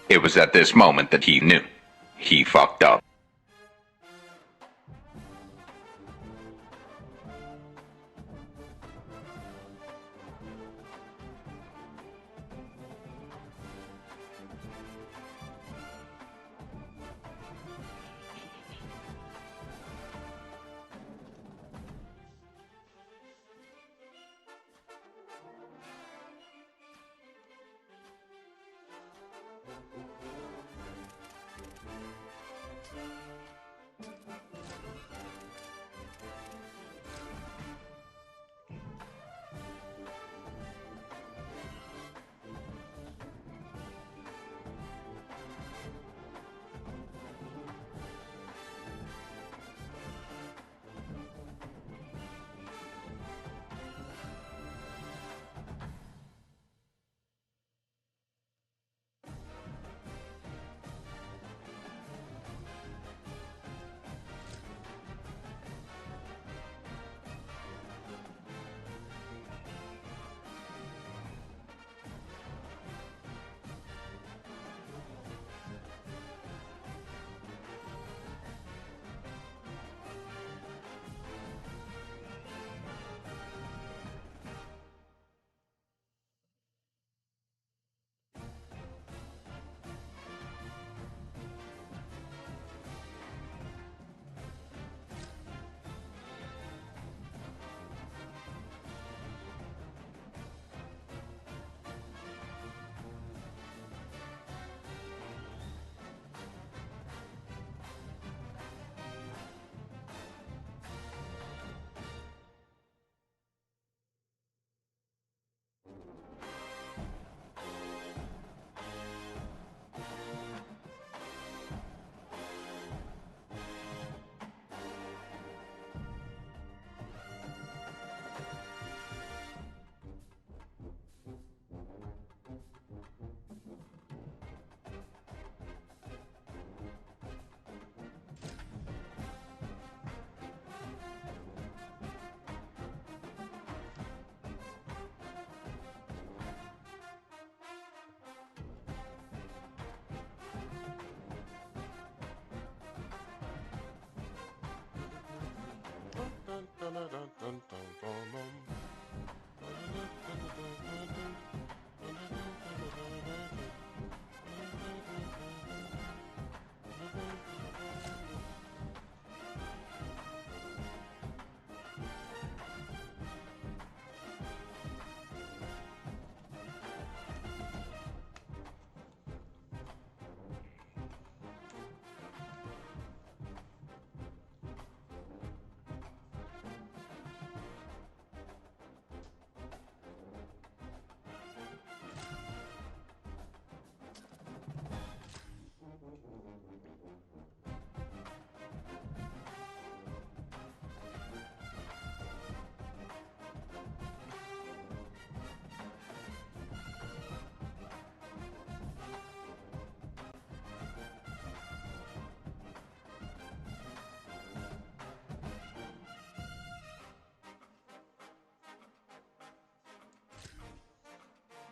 It was at this moment that he knew. He fucked up.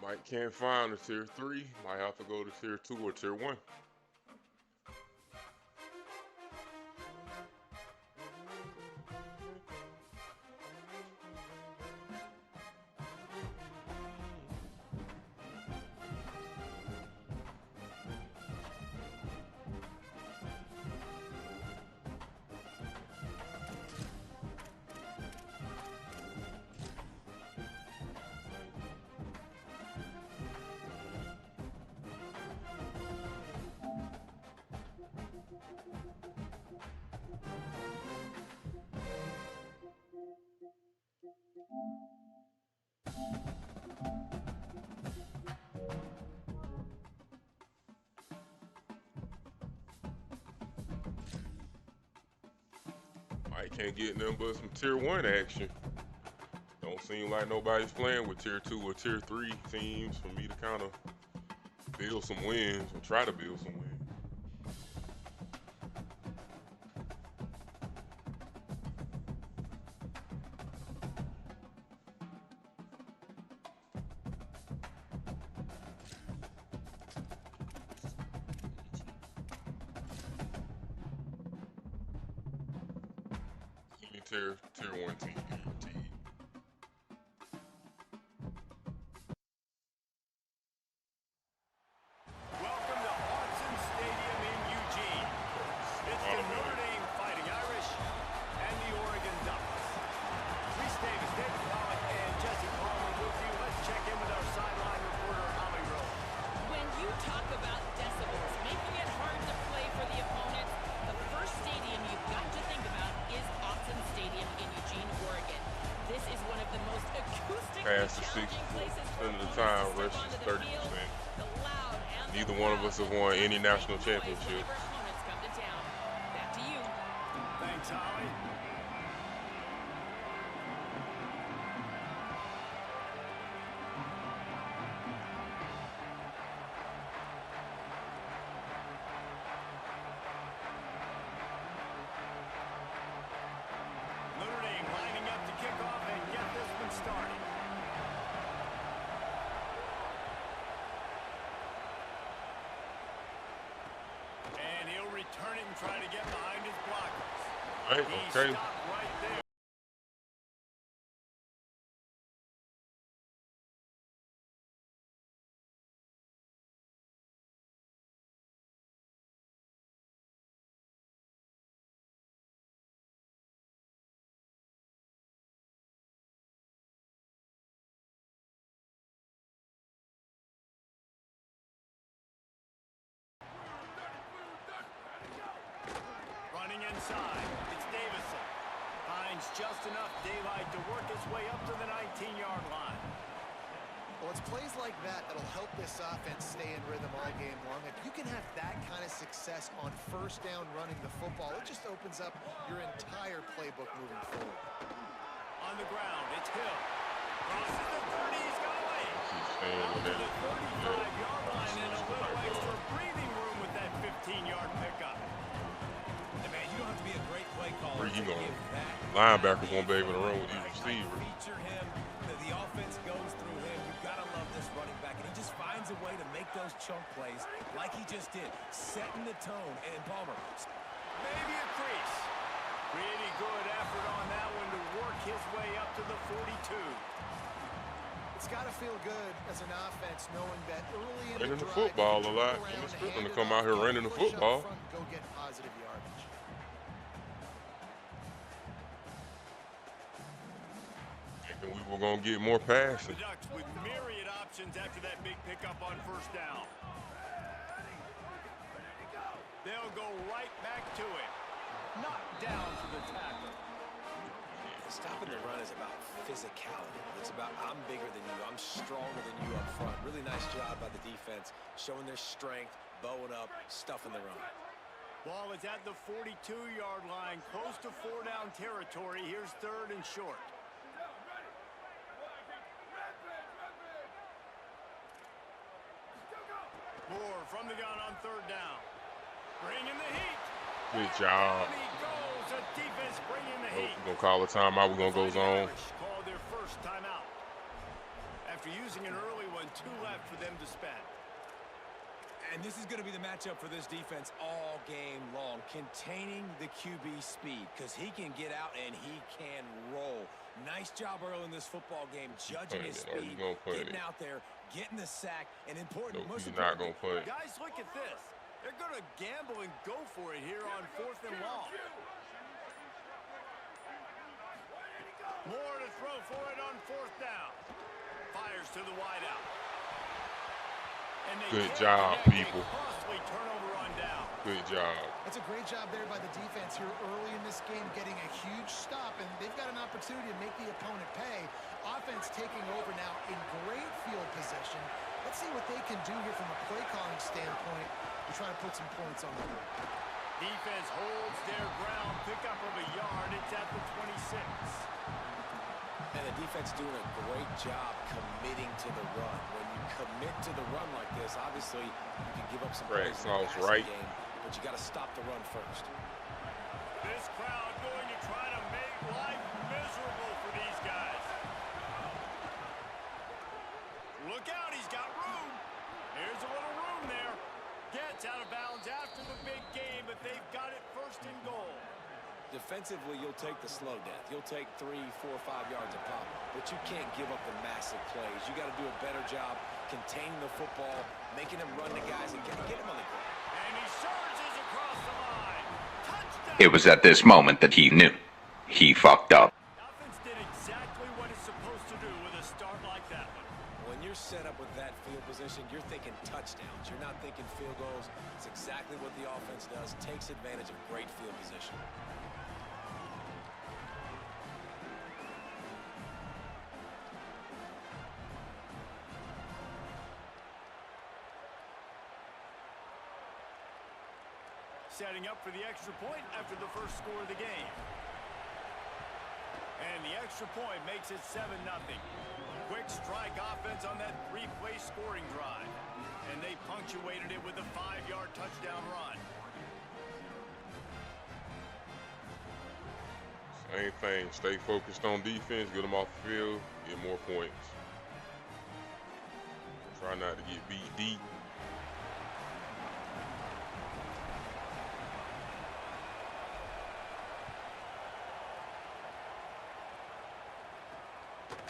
Mike can't find a tier 3. Might have to go to tier 2 or tier 1. Mike can't get nothing but some tier 1 action. Don't seem like nobody's playing with tier 2 or tier 3 teams for me to kind of build some wins or try to build some wins. tier 1 team guaranteed. Welcome to Autzen Stadium in Eugene. It's the Notre Dame Fighting Irish and the Oregon Ducks. Reese Davis, David Pollock, and Jesse Palmer with you. Let's check in with our sideline reporter, Holly Rowe. When you talk about decibels, making it hard to play for the opponents, the first stadium you've got to think about is Autzen Stadium in Eugene, Oregon. This is one of the most acoustically Past the challenging places for 60% of the opponents time, to rush step is onto the 30%. field. The loud and the Neither one of us have won any national championship. whenever opponents come to town. Back to you. Thanks, Holly. Notre Dame lining up to kick off and get this one started. And he'll return it and try to get behind his blockers. Right, He okay. stopped right there. Running inside, it's Davison. Finds just enough daylight to work his way up to the 19-yard line. Well, it's plays like that that'll help this offense stay in rhythm all game long. If you can have that kind of success on first down running the football, it just opens up your entire playbook moving forward. On the ground, it's Hill. Crosses the 30, he's got away. He's staying Up with to that. the 35-yard line and a little extra breathing room with that 15-yard pickup. Hey man, you don't have to be a great play caller. Where you to going? give that Linebackers won't be able to run with these right, receivers. Feature him. The offense goes through him. You've got to love this running back, and he just finds a way to make those chunk plays like he just did, setting the tone. And Palmer, Maybe a crease. Pretty good effort on that one to work his way up to the 42. It's got to feel good as an offense knowing that early in Running the the drive, football you a can lot. turn And around, it's good hand to it come off, out here and running the push up football. front, go get positive yardage. And we were going to get more passing. The Ducks with myriad options after that big pickup on first down. They'll go right back to it. Knocked down to the tackle. stopping the run is about physicality. It's about I'm bigger than you, I'm stronger than you up front. Really nice job by the defense, showing their strength, bowing up, stuffing the run. Ball is at the 42-yard line, close to 4-down territory. Here's third and short. Moore from the gun on third down. Bringing the heat. Good job. And he goes. The defense bringing the heat. We're going to call a timeout. We're going to go zone. Called their first timeout. After using an early one, 2 left for them to spend. And this is going to be the matchup for this defense all game long, containing the QB speed, because he can get out and he can roll. Nice job early in this football game, judging his speed, getting out there, getting the sack, and important. No, he's not going to play. Guys, look at this. They're going to gamble and go for it here on 4th and long. More to throw for it on 4th down. Fires to the wideout. Good job, people. Costly turnover on down. Good job. That's a great job there by the defense here early in this game, getting a huge stop, and they've got an opportunity to make the opponent pay. Offense taking over now in great field position. Let's see what they can do here from a play calling standpoint to try to put some points on the board. Defense holds their ground, pickup of a yard. It's at the 26. And the defense doing a great job committing to the run. When you commit to the run like this, obviously you can give up some plays in the passing game, but you got to stop the run first. This crowd going to try to make life miserable for these guys. Look out, he's got room. Here's a little room there. Gets out of bounds after the big game, but they've got it 1st and goal. Defensively, you'll take the slow death. You'll take 3, 4, 5 yards a pop, but you can't give up the massive plays. You got to do a better job containing the football, making them run to guys, and get them on the ground. And he surges across the line. Touchdown! It was at this moment that he knew. He fucked up. Offense did exactly what it's supposed to do with a start like that one. When you're set up with that field position, you're thinking touchdowns. You're not thinking field goals. It's exactly what the offense does. Takes advantage of great field position. Setting up for the extra point after the first score of the game. And the extra point makes it 7-0. Quick strike offense on that 3-play scoring drive. And they punctuated it with a 5-yard touchdown run. Same thing. Stay focused on defense, get them off the field, get more points. Try not to get beat deep.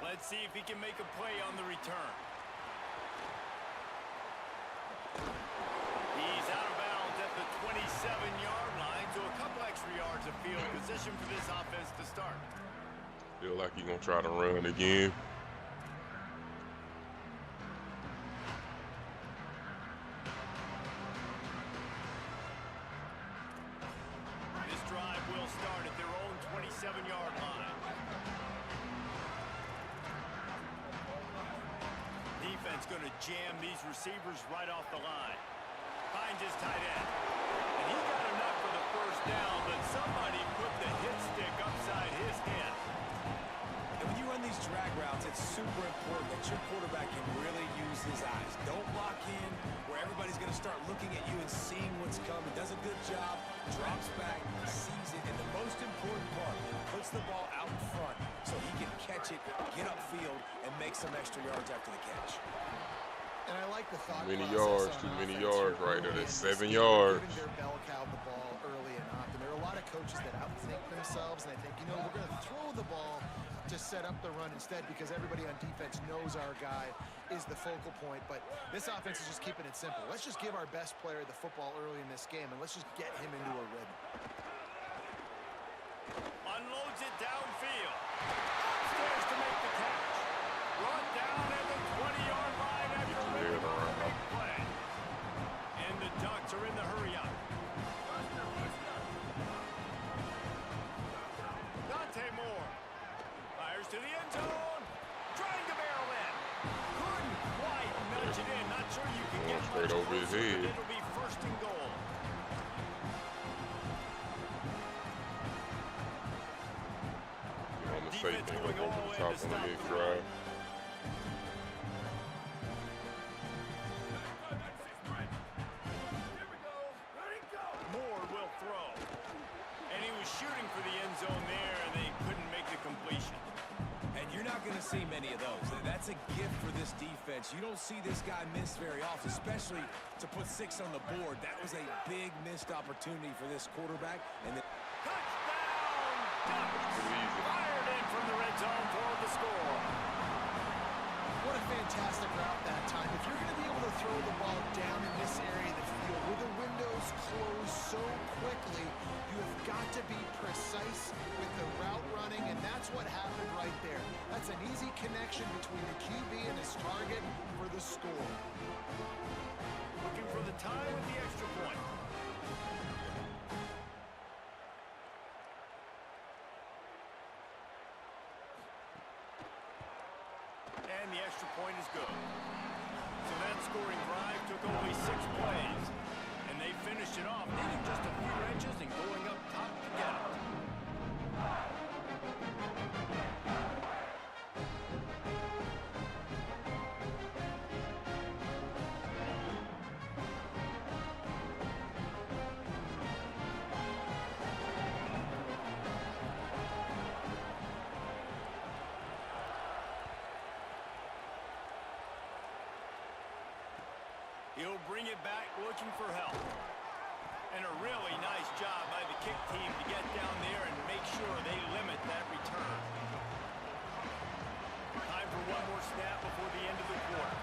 Let's see if he can make a play on the return. He's out of bounds at the 27-yard line, so a couple extra yards of field position for this offense to start. Feel like he's going to try to run again. This drive will start at their own 27-yard line. Defense going to jam these receivers right off the line. Finds his tight end. And he got enough for the first down, but somebody put the hit stick upside his head. And when you run these drag routes, it's super important that your quarterback can really use his eyes. Don't lock in where everybody's going to start looking at you and seeing what's coming. Does a good job, drops back, sees it, and the most important part, puts the ball out in front so he can catch it, get upfield, and make some extra yards after the catch. And I like the thought Too many process yards, too on many offense yards here right early there. in That's this 7 game, yards. Giving their bell cow the ball early and often. There are a lot of coaches that outthink themselves, and they think, you know, we're going to throw the ball to set up the run instead because everybody on defense knows our guy is the focal point. But this offense is just keeping it simple. Let's just give our best player the football early in this game, and let's just get him into a rhythm. Unloads it downfield. Upstairs to make the catch. Brought down at the 20-yard line after ripping off a big play. And the Ducks are in the hurry up. Dante Moore fires to the end zone. Trying to barrel in. Couldn't quite nudge it in. Not sure you can get Straight much over his closer, head. but it'll be first and goal. On the safe thing, over the top on the next drive. Moore will throw. And he was shooting for the end zone there, and they couldn't make the completion. And you're not going to see many of those. That's a gift for this defense. You don't see this guy miss very often, especially to put 6 on the board. That was a big missed opportunity for this quarterback. And Touchdown! Ducks! Fired in from the red zone for the score. What a fantastic route that time. If you're going to be able to throw the ball down in this area of the field where the windows close so quickly, you have got to be precise with the route running, and that's what happened right there. That's an easy connection between the QB and his target for the score. Looking for the tie with the extra point. And the extra point is good. So that scoring drive took only 6 plays. And they finished it off, needing just a few inches and going up top to get it. He'll bring it back looking for help. And a really nice job by the kick team to get down there and make sure they limit that return. Time for one more snap before the end of the quarter.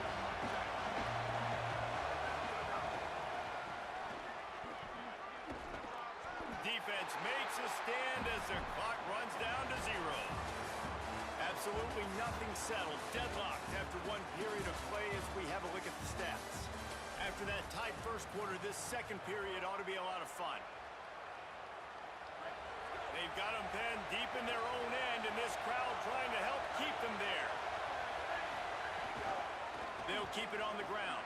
Defense makes a stand as the clock runs down to 0. Absolutely nothing settled. Deadlocked after one period of play as we have a look at the stats. After that tight first quarter, this second period ought to be a lot of fun. They've got them penned deep in their own end, and this crowd trying to help keep them there. They'll keep it on the ground.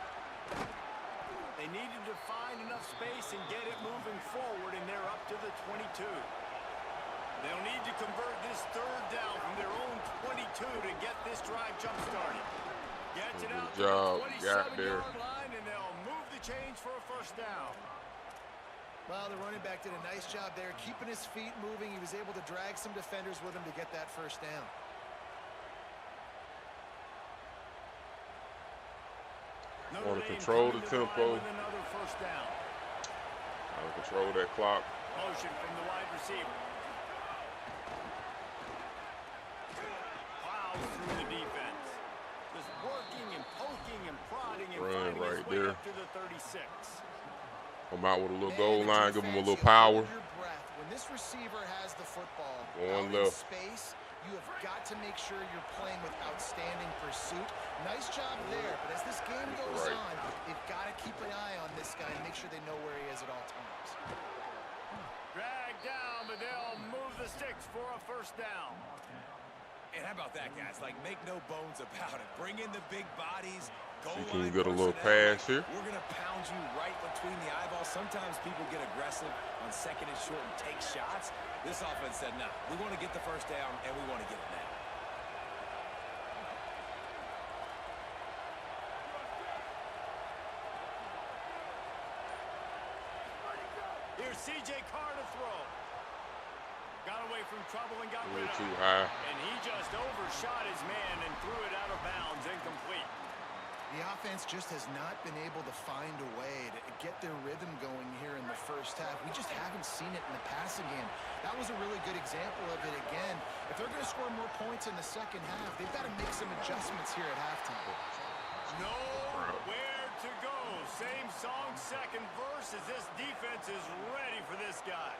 They needed to find enough space and get it moving forward, and they're up to the 22. They'll need to convert this third down from their own 22 to get this drive jump-started. Gets it out to the 27-yard line, and they'll move the chains for a first down. Well, the running back did a nice job there, keeping his feet moving. He was able to drag some defenders with him to get that first down. Want to control the tempo. Another first down. Want to control that clock. Motion from the wide receiver. Plows through the defense. Just working and poking and prodding and Run finding right his way there. up to the 36. Come out with a little goal And line, give him a defense, little you power. hold your breath. When this receiver has the football Going out in left. space, you have got to make sure you're playing with outstanding pursuit. Nice job there, but as this game goes Right. on, they've got to keep an eye on this guy and make sure they know where he is at all times. Dragged down, but they'll move the sticks for a first down. And how about that, guys? Like, make no bones about it. Bring in the big bodies. Goal You can line get a little personnel. pass here. We're going to pound you right between the eyeballs. Sometimes people get aggressive on second and short and take shots. This offense said, no, we want to get the first down, and we want to get it now. Here's C.J. Carr to throw. Got away from trouble and got A rid little of too it. high. And he just overshot his man and threw it out of bounds, incomplete. The offense just has not been able to find a way to get their rhythm going here in the first half. We just haven't seen it in the passing game. That was a really good example of it again. If they're going to score more points in the second half, they've got to make some adjustments here at halftime. Nowhere to go. Same song, second verse, as this defense is ready for this guy.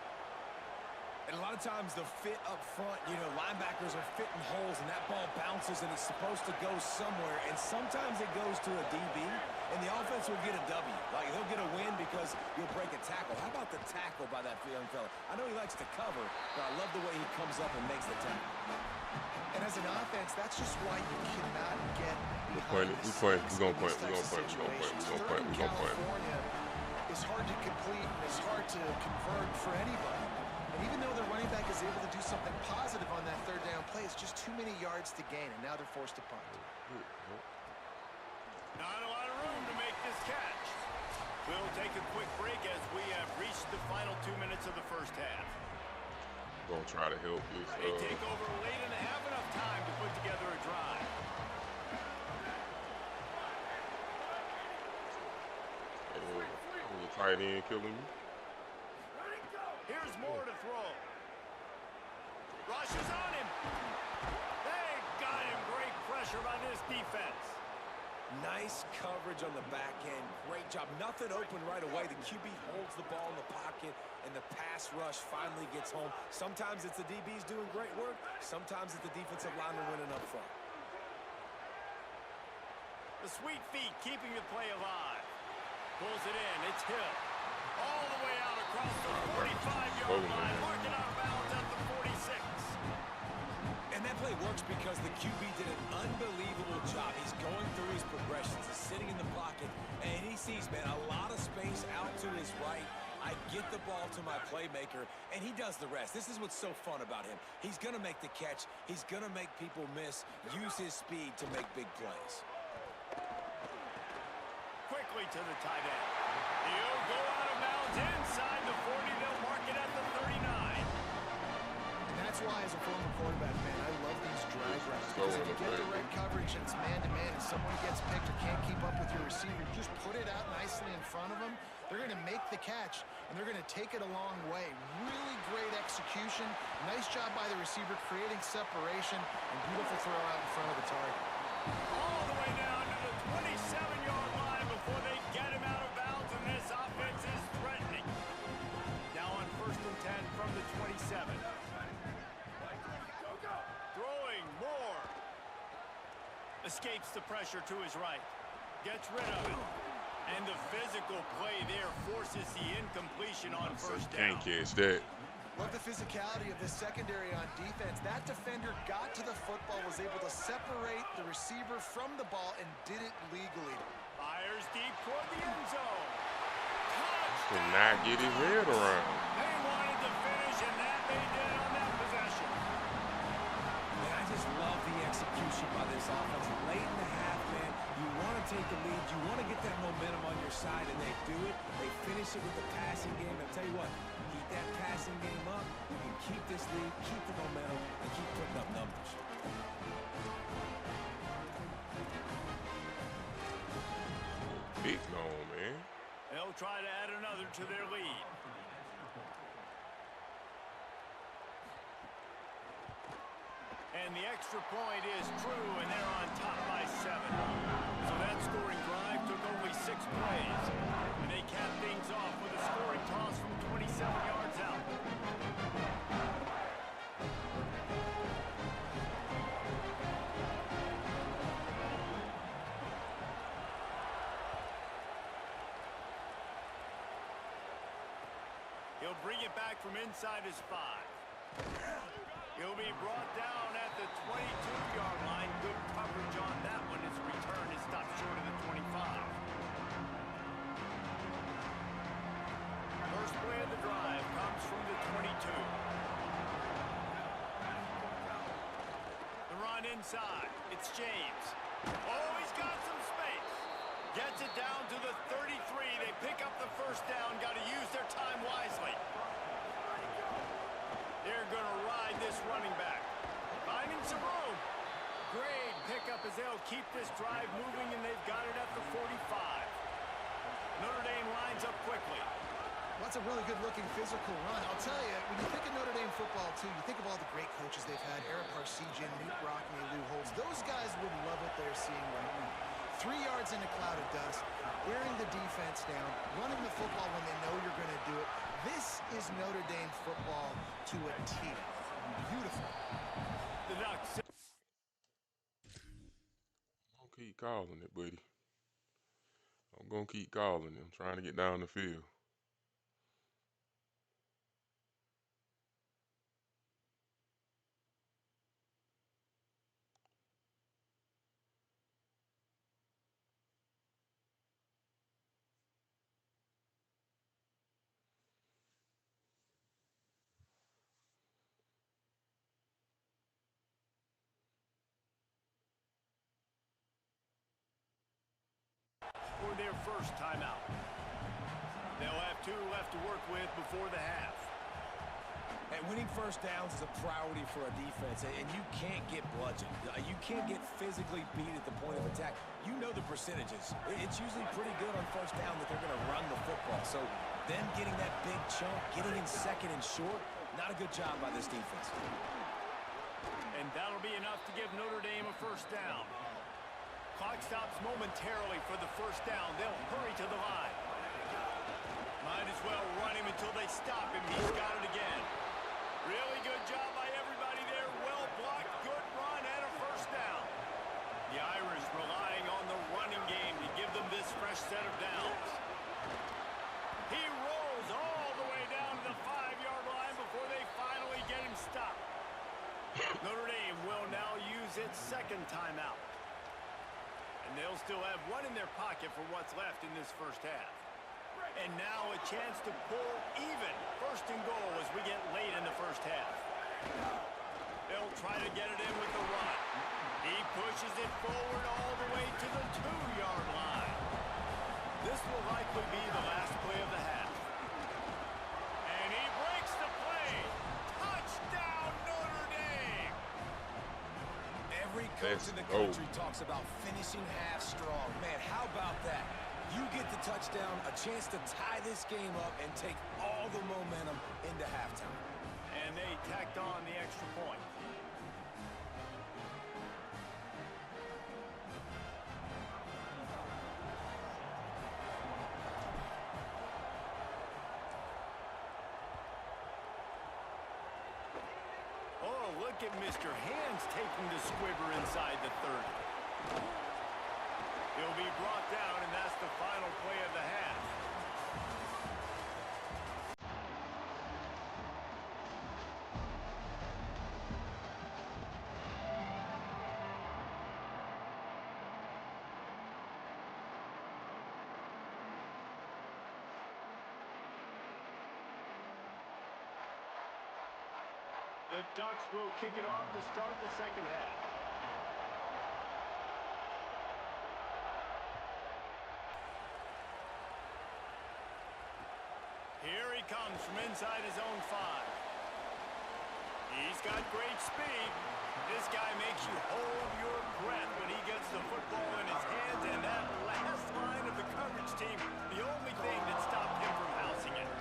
And a lot of times the fit up front, you know, linebackers are fitting holes and that ball bounces and it's supposed to go somewhere. And sometimes it goes to a DB and the offense will get a W. Like, they'll get a win because you'll break a tackle. How about the tackle by that young fella? I know he likes to cover, but I love the way he comes up and makes the tackle. And as an offense, that's just why you cannot get We're behind the playing. sticks We're in going to these play. types of situations. Third in California is hard to complete and it's hard to convert for anybody. And even though the running back is able to do something positive on that third down play, it's just too many yards to gain, and now they're forced to punt. Not a lot of room to make this catch. We'll take a quick break as we have reached the final 2 minutes of the first half. Gonna try to help this. They take over late and have enough time to put together a drive. The tight end killing me. Here's more to throw. Rushes on him. They got him. Great pressure by this defense. Nice coverage on the back end. Great job. Nothing open right away. The QB holds the ball in the pocket, and the pass rush finally gets home. Sometimes it's the DBs doing great work. Sometimes it's the defensive lineman winning up front. The sweet feet keeping the play alive. Pulls it in. It's Hill. All the way out across the 45-yard line. Marking out of bounds at the 46. And that play works because the QB did an unbelievable job. He's going through his progressions. He's sitting in the pocket, and he sees, man, a lot of space out to his right. I get the ball to my playmaker, and he does the rest. This is what's so fun about him. He's going to make the catch. He's going to make people miss, use his speed to make big plays. Quickly to the tight end. He'll go out of bounds inside the 40. They'll mark it at the 39. And that's why, as a former quarterback, man, I love these drive routes. Because if you get the right coverage and it's man-to-man and someone gets picked or can't keep up with your receiver, you just put it out nicely in front of them. They're going to make the catch, and they're going to take it a long way. Really great execution. Nice job by the receiver creating separation, and beautiful throw out in front of the target. All the way down to the 27-yard line before they get him out of bounds, and this offense is threatening. Now on 1st and 10 from the 27. Throwing more. Escapes the pressure to his right. Gets rid of it. And the physical play there forces the incompletion on first down. Can't catch that. Love the physicality of this secondary on defense. That defender got to the football, was able to separate the receiver from the ball, and did it legally. Fires deep toward the end zone. Cannot get his head around. They wanted to finish, and that they did on that possession. Man, I just love the execution by this offense. Late in the half, man, you want to take the lead. You want to get that momentum on your side, and they do it. They finish it with the passing game. I'll tell you what, keep that passing game up. You can keep this lead, keep the momentum, and keep putting up numbers. Big gone, man. They'll try to add another to their lead. And the extra point is true, and they're on top by 7. So that scoring drive took only 6 plays. And they cap things off with a scoring toss from 27 yards out. He'll bring it back from inside his 5. He'll be brought down at the 22-yard line. Good coverage on that one. His return is stopped short of the 25. First play of the drive comes from the 22. The run inside. It's James. Oh, he's got some space. Gets it down to the 33. They pick up the first down. Got to use their time wisely. They're going to ride this running back. Finding some room. Great pickup as they'll keep this drive moving, and they've got it at the 45. Notre Dame lines up quickly. Well, that's a really good-looking physical run. I'll tell you, when you think of Notre Dame football, too, you think of all the great coaches they've had, Eric Parsegian, Newt Rockne, Lou Holtz. Those guys would love what they're seeing right now. 3 yards in a cloud of dust, wearing the defense down, running the football when they know you're going to do it. This is Notre Dame football to a T. Beautiful. The Ducks. I'm gonna keep calling it, buddy. I'm gonna keep calling it. I'm trying to get down the field. For their first timeout. They'll have 2 left to work with before the half. And winning first downs is a priority for a defense, and you can't get bludgeoned. You can't get physically beat at the point of attack. You know the percentages. It's usually pretty good on first down that they're going to run the football. So them getting that big chunk, getting in second and short, not a good job by this defense. And that'll be enough to give Notre Dame a first down. Clock stops momentarily for the first down. They'll hurry to the line. Might as well run him until they stop him. He's got it again. Really good job by everybody there. Well blocked, good run, and a first down. The Irish relying on the running game to give them this fresh set of downs. He rolls all the way down to the 5-yard line before they finally get him stopped. Notre Dame will now use its second timeout. And they'll still have 1 in their pocket for what's left in this first half. And now a chance to pull even. First and goal as we get late in the first half. They'll try to get it in with the run. He pushes it forward all the way to the 2-yard line. This will likely be the last play of the half. And he breaks the play. Touchdown, Notre Dame! Every coach in the country talks about finishing half strong. Man, how about that? You get the touchdown, a chance to tie this game up and take all the momentum into halftime. And they tacked on the extra point. Oh, look at Mr. Hands taking the squibber inside the 30. He'll be brought down, and that's the final play of the half. The Ducks will kick it off to start the second half. Here he comes from inside his own 5. He's got great speed. This guy makes you hold your breath when he gets the football in his hands, and that last line of the coverage team, the only thing that stopped him from housing it.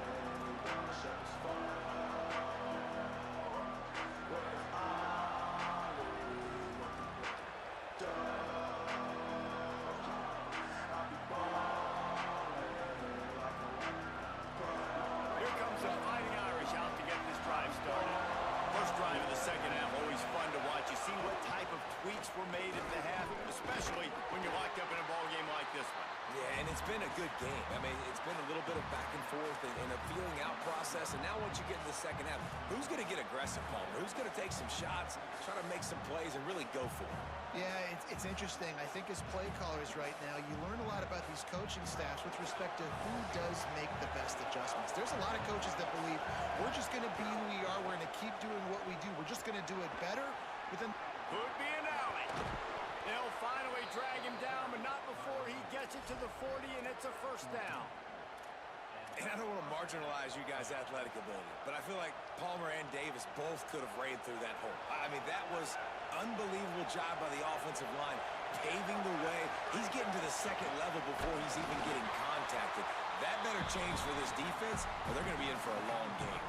Here comes the Fighting Irish out to get this drive started. First drive of the second half, always fun to watch. You see what type of tweaks were made at the half, especially when you're locked up in a ball game like this one. Yeah, and it's been a good game. I mean, it's been a little bit of back and forth and a feeling out process. And now once you get in the second half, who's going to get aggressive, Palmer? Who's going to take some shots, try to make some plays, and really go for it? Yeah, it's interesting. I think as play callers right now, you learn a lot about these coaching staffs with respect to who does make the best adjustments. There's a lot of coaches that believe we're just going to be who we are. We're going to keep doing what we do. We're just going to do it better. Could be an alley. They'll finally drag him down, but not before he gets it to the 40, and it's a first down. And I don't want to marginalize you guys' athletic ability, but I feel like Palmer and Davis both could have ran through that hole. I mean, that was unbelievable job by the offensive line, paving the way. He's getting to the second level before he's even getting contacted. That better change for this defense, or they're going to be in for a long game.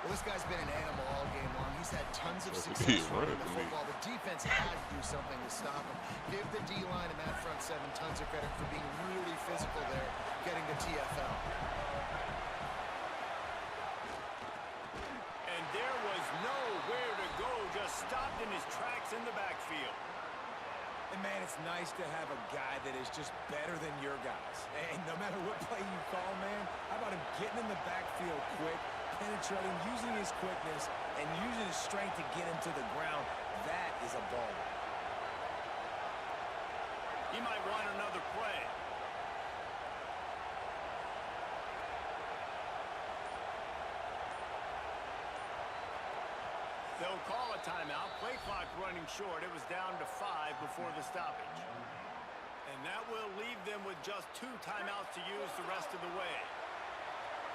Well, this guy's been an animal all game long. He's had tons of success running the football. The defense had to do something to stop him. Give the D-line and that front 7 tons of credit for being really physical there, getting the TFL. And there was nowhere to go, just stopped in his tracks in the backfield. And, man, it's nice to have a guy that is just better than your guys. And no matter what play you call, man, how about him getting in the backfield quick, penetrating, using his quickness, and using his strength to get him to the ground? That is a ball. He might want another play. They'll call a timeout. Play clock running short. It was down to 5 before the stoppage. And that will leave them with just 2 timeouts to use the rest of the way.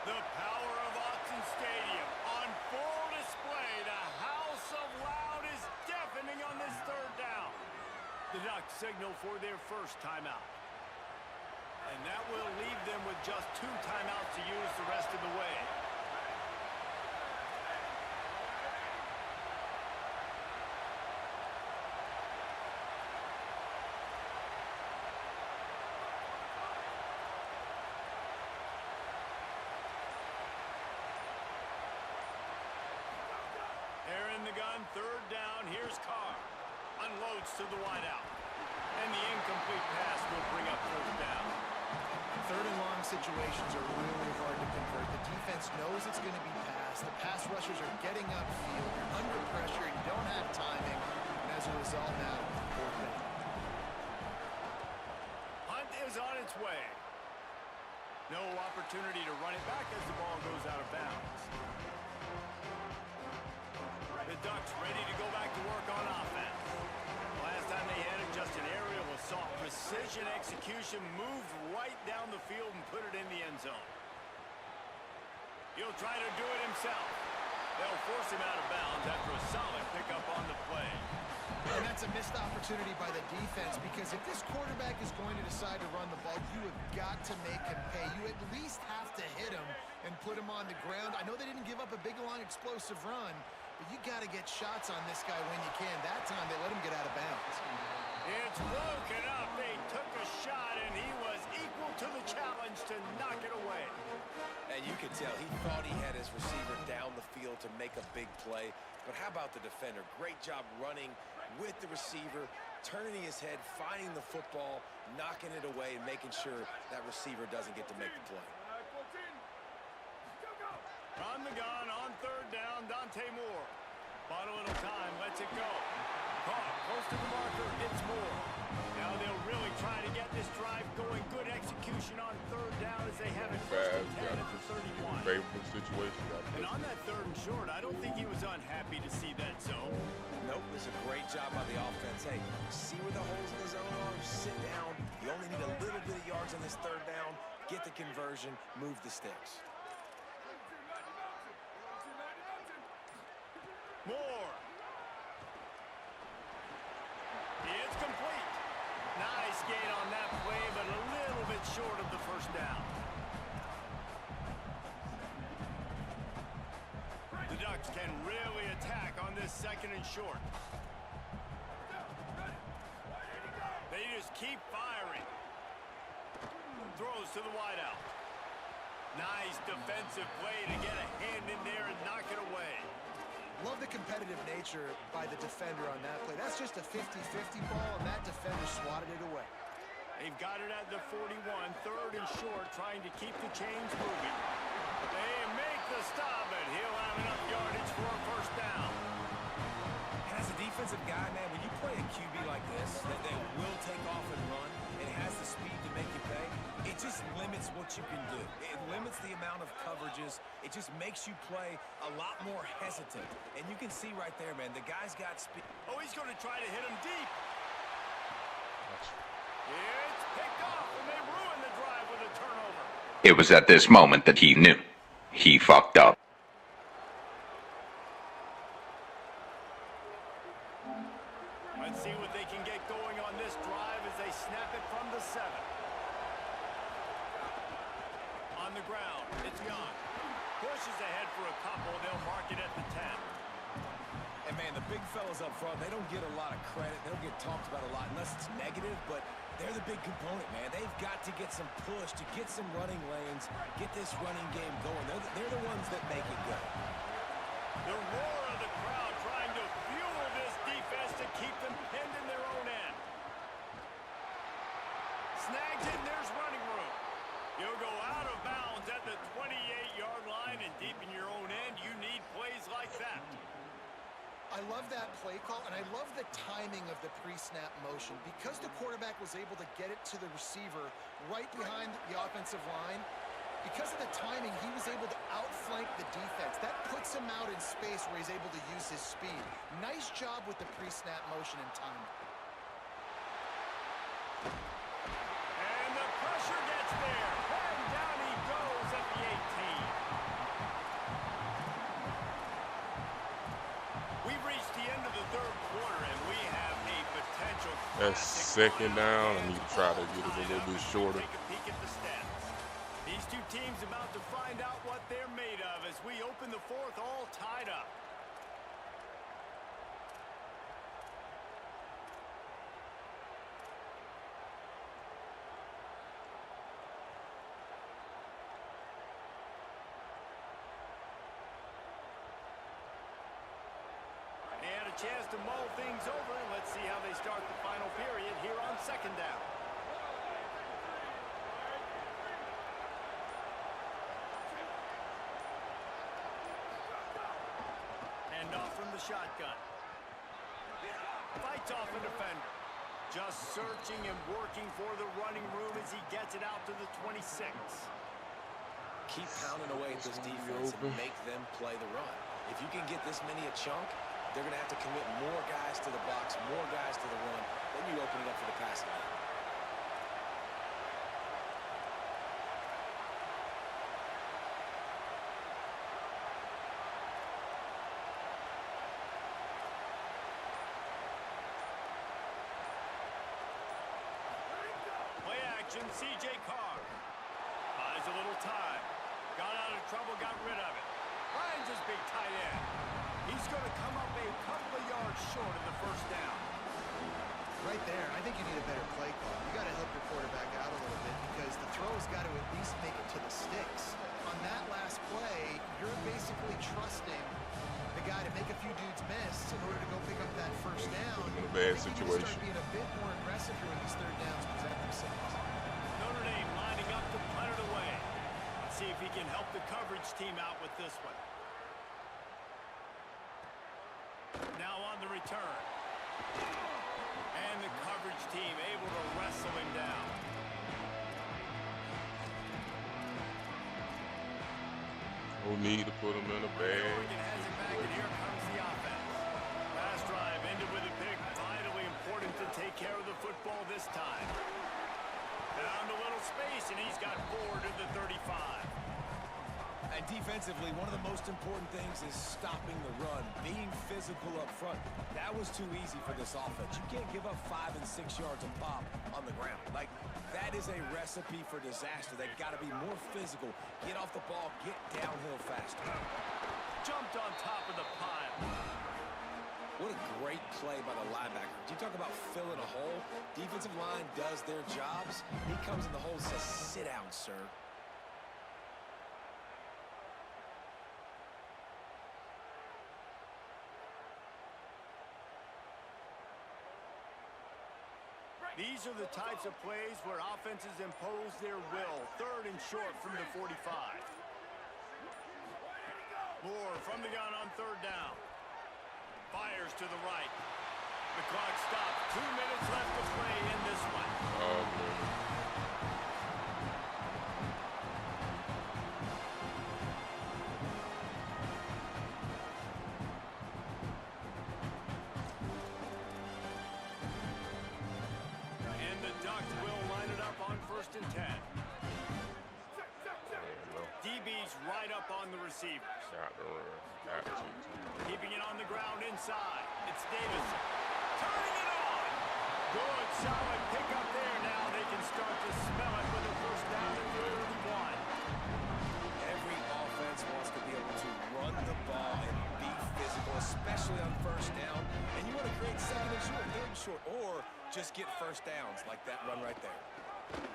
The power of Autzen Stadium on full display. The house of loud is deafening on this third down. The Ducks signal for their first timeout. And that will leave them with just 2 timeouts to use the rest of the way. The gun, third down, here's Carr. Unloads to the wideout. And the incomplete pass will bring up fourth down. Third and long situations are really hard to convert. The defense knows it's going to be passed. The pass rushers are getting upfield. You're under pressure. You don't have timing. And as a result now, fourth down. Hunt is on its way. No opportunity to run it back as the ball goes out of bounds. The Ducks ready to go back to work on offense. Last time they had it, just an aerial assault. Precision execution, moved right down the field and put it in the end zone. He'll try to do it himself. They'll force him out of bounds after a solid pickup on the play. And that's a missed opportunity by the defense, because if this quarterback is going to decide to run the ball, you have got to make him pay. You at least have to hit him and put him on the ground. I know they didn't give up a big, long, explosive run, but you got to get shots on this guy when you can. That time, they let him get out of bounds. It's broken up. They took a shot, and he was equal to the challenge to knock it away. And you can tell he thought he had his receiver down the field to make a big play. But how about the defender? Great job running with the receiver, turning his head, finding the football, knocking it away, and making sure that receiver doesn't get to make the play. On the gun, on third down, Dante Moore. Bought a little time, lets it go. Caught, close to the marker, it's Moore. Now they'll really try to get this drive going. Good execution on third down as they have it first and 10 at the 31. Favorable situation. And on that third and short, I don't think he was unhappy to see that zone. Nope, it's a great job by the offense. Hey, see where the holes in the zone are? Sit down. You only need a little bit of yards on this third down. Get the conversion, move the sticks. Moore. It's complete. Nice gain on that play, but a little bit short of the first down. The Ducks can really attack on this second and short. They just keep firing. Throws to the wideout. Nice defensive play to get a hand in there and knock it away. Love the competitive nature by the defender on that play. That's just a 50-50 ball, and that defender swatted it away. They've got it at the 41, third and short, trying to keep the chains moving. They make the stop, and he'll have enough yardage for a first down. And as a defensive guy, man, when you play a QB like this, that they will take off and run, and has the speed to make you pay, it just limits what you can do. It limits the amount of coverages. It just makes you play a lot more hesitant. And you can see right there, man, the guy's got speed. Oh, he's going to try to hit him deep. It's picked off, and they ruin the drive with a turnover. It was at this moment that he knew. He fucked up. Let's see what they can get going on this drive as they snap it from the 7. On the ground, it's Young. Pushes ahead for a couple. They'll mark it at the 10. And, man, the big fellas up front, they don't get a lot of credit. They don't get talked about a lot unless it's negative, but they're the big component, man. They've got to get some push, to get some running lanes, get this running game going. They're the ones that make it go. The roar of the crowd trying to fuel this defense to keep them pinned in their own end. Snagged it, and there's running room. You'll go out of bounds at the 28-yard line, and deep in your own end, you need plays like that. I love that play call, and I love the timing of the pre-snap motion. Because the quarterback was able to get it to the receiver right behind the offensive line, because of the timing, he was able to outflank the defense. That puts him out in space where he's able to use his speed. Nice job with the pre-snap motion and timing. And the pressure gets there. And down he goes at the 18. We've reached the end of the third quarter, and we have a potential. That's second down. I need to try to get it a little bit shorter. Take a peek at the stats. These two teams about to find out what they're made of as we open the fourth, all tied up. And a chance to mull things over. Let's see how they start the final period here on second down. And off from the shotgun. Fights off a defender. Just searching and working for the running room as he gets it out to the 26. Keep pounding away at this defense and make them play the run. If you can get this many a chunk, they're going to have to commit more guys to the box, more guys to the run. Then you open it up for the passing game. action, C.J. Carr. Buys a little time. Got out of trouble, got rid of it. Finds his big tight end. He's going to come up a couple of yards short of the first down. Right there, I think you need a better play call. You got to help your quarterback out a little bit because the throw's got to at least make it to the sticks. On that last play, you're basically trusting the guy to make a few dudes miss in order to go pick up that first down. In a bad I think situation. you need to start being a bit more aggressive here when these third downs present themselves. Notre Dame lining up to punt it away. Let's see if he can help the coverage team out with this one. Now on the return. And the coverage team able to wrestle him down. No need to put him in a bag. Oregon has it back, and here comes the offense. Pass drive ended with a pick. Vitally important to take care of the football this time. Found a little space, and he's got 4 to the 35. And defensively, one of the most important things is stopping the run, being physical up front. That was too easy for this offense. You can't give up 5 and 6 yards a pop on the ground. Like, that is a recipe for disaster. They've got to be more physical, get off the ball, get downhill faster. Jumped on top of the pile. What a great play by the linebacker. Do you talk about filling a hole? Defensive line does their jobs. He comes in the hole and says, sit down, sir. These are the types of plays where offenses impose their will. 3rd and short from the 45. Moore from the gun on 3rd down. Fires to the right. The clock stopped. 2 minutes left to play in this one. Oh, man. And 10. DB's right up on the receivers. Got to run. Got to. Keeping it on the ground inside. It's Davison. Turning it on. Good, solid pickup there. Now they can start to smell it with a first down at the 31. Every offense wants to be able to run the ball and be physical, especially on first down. And you want to create 2nd and short, 3rd and short, or just get first downs like that run right there.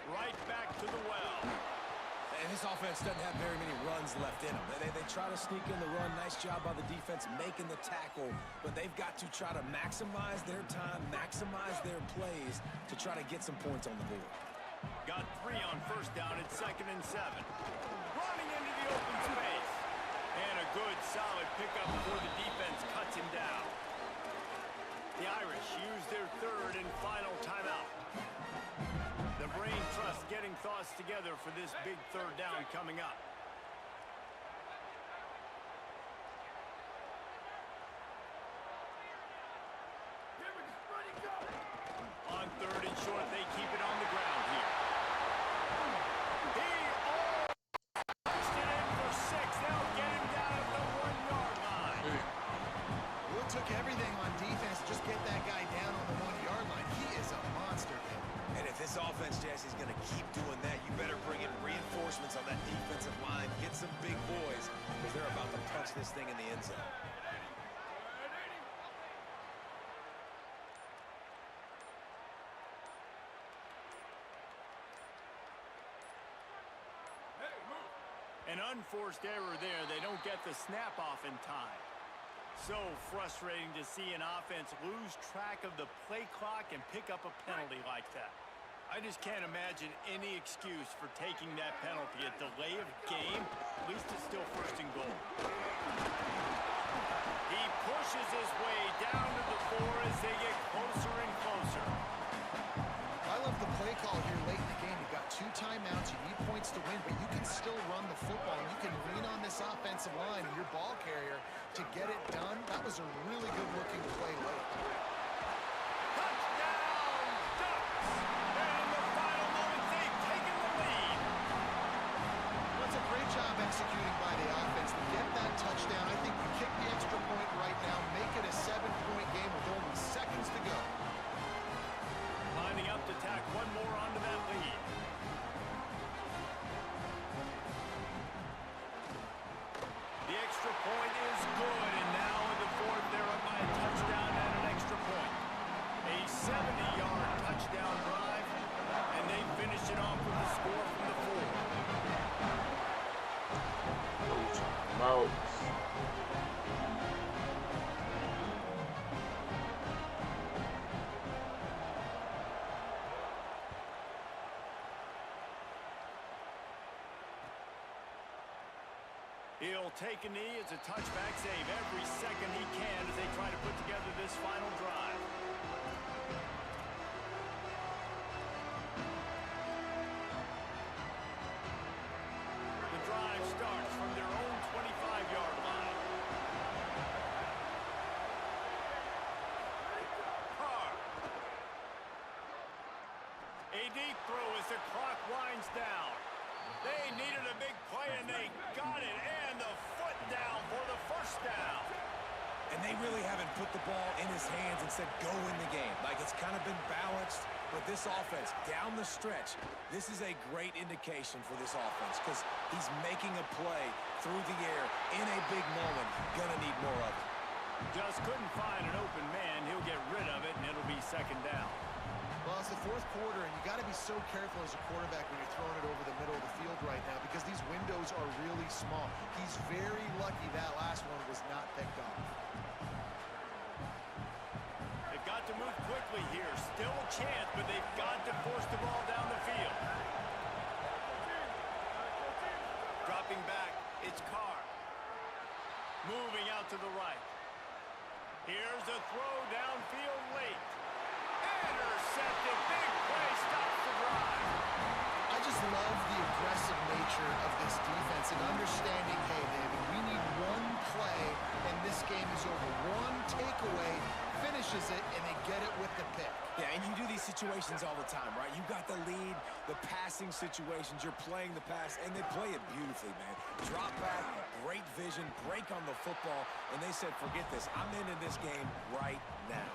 Right back to the well. And this offense doesn't have very many runs left in them. They try to sneak in the run. Nice job by the defense making the tackle. But they've got to try to maximize their time, maximize their plays to try to get some points on the board. Got 3 on first down at 2nd and 7. Running into the open space. And a good, solid pickup before the defense cuts him down. The Irish use their 3rd and final timeout. The brain trust getting thoughts together for this big 3rd down coming up. On 3rd and short, they keep it on the ground here. He almost it in for 6. They'll get him down at the 1-yard line. Will took everything on defense, just get that guy down on the 1-yard line. He is a monster, man. And if this offense, Jesse, is going to keep doing that, you better bring in reinforcements on that defensive line. Get some big boys because they're about to punch this thing in the end zone. An unforced error there. They don't get the snap off in time. So frustrating to see an offense lose track of the play clock and pick up a penalty like that. I just can't imagine any excuse for taking that penalty. A delay of game, at least it's still 1st and goal. He pushes his way down to the 4 as they get closer and closer. I love the play call here late in the game. You've got 2 timeouts. You need points to win, but you can still run the football. You can lean on this offensive line and your ball carrier to get it done. That was a really good-looking play late. Touchdown, Ducks! And in the final moments, they've taken the lead. That's a great job executing by the offense to get that touchdown. I think you kick the extra point right now, make it a 7-point game with only seconds to go. Lining up to tack one more onto that lead. point is good, and now in the fourth, they're up by a touchdown and an extra point. A 70-yard touchdown drive, and they finish it off with the score from the 4. Out. He'll take a knee. It's a touchback save every second he can as they try to put together this final drive. The drive starts from their own 25-yard line. Carr. A deep throw as the clock winds down. They needed a big play, and they got it, and the foot down for the first down. And they really haven't put the ball in his hands and said, go in the game. Like, it's kind of been balanced, but this offense, down the stretch, this is a great indication for this offense because he's making a play through the air in a big moment. Gonna need more of it. Just couldn't find an open man. He'll get rid of it, and it'll be second down. Well, it's the fourth quarter, and you got to be so careful as a quarterback when you're throwing it over the middle of the field right now because these windows are really small. He's very lucky that last one was not picked off. They've got to move quickly here. Still a chance, but they've got to force the ball down the field. Dropping back, it's Carr. Moving out to the right. Here's a throw downfield late. Intercepted. Big play stops the drive. I just love the aggressive nature of this defense and understanding, hey, David, we need one play, and this game is over. One takeaway finishes it, and they get it with the pick. Yeah, and you do these situations all the time, right? You got the lead, the passing situations, you're playing the pass, and they play it beautifully, man. Drop back, great vision, break on the football, and they said, forget this. I'm into this game right now.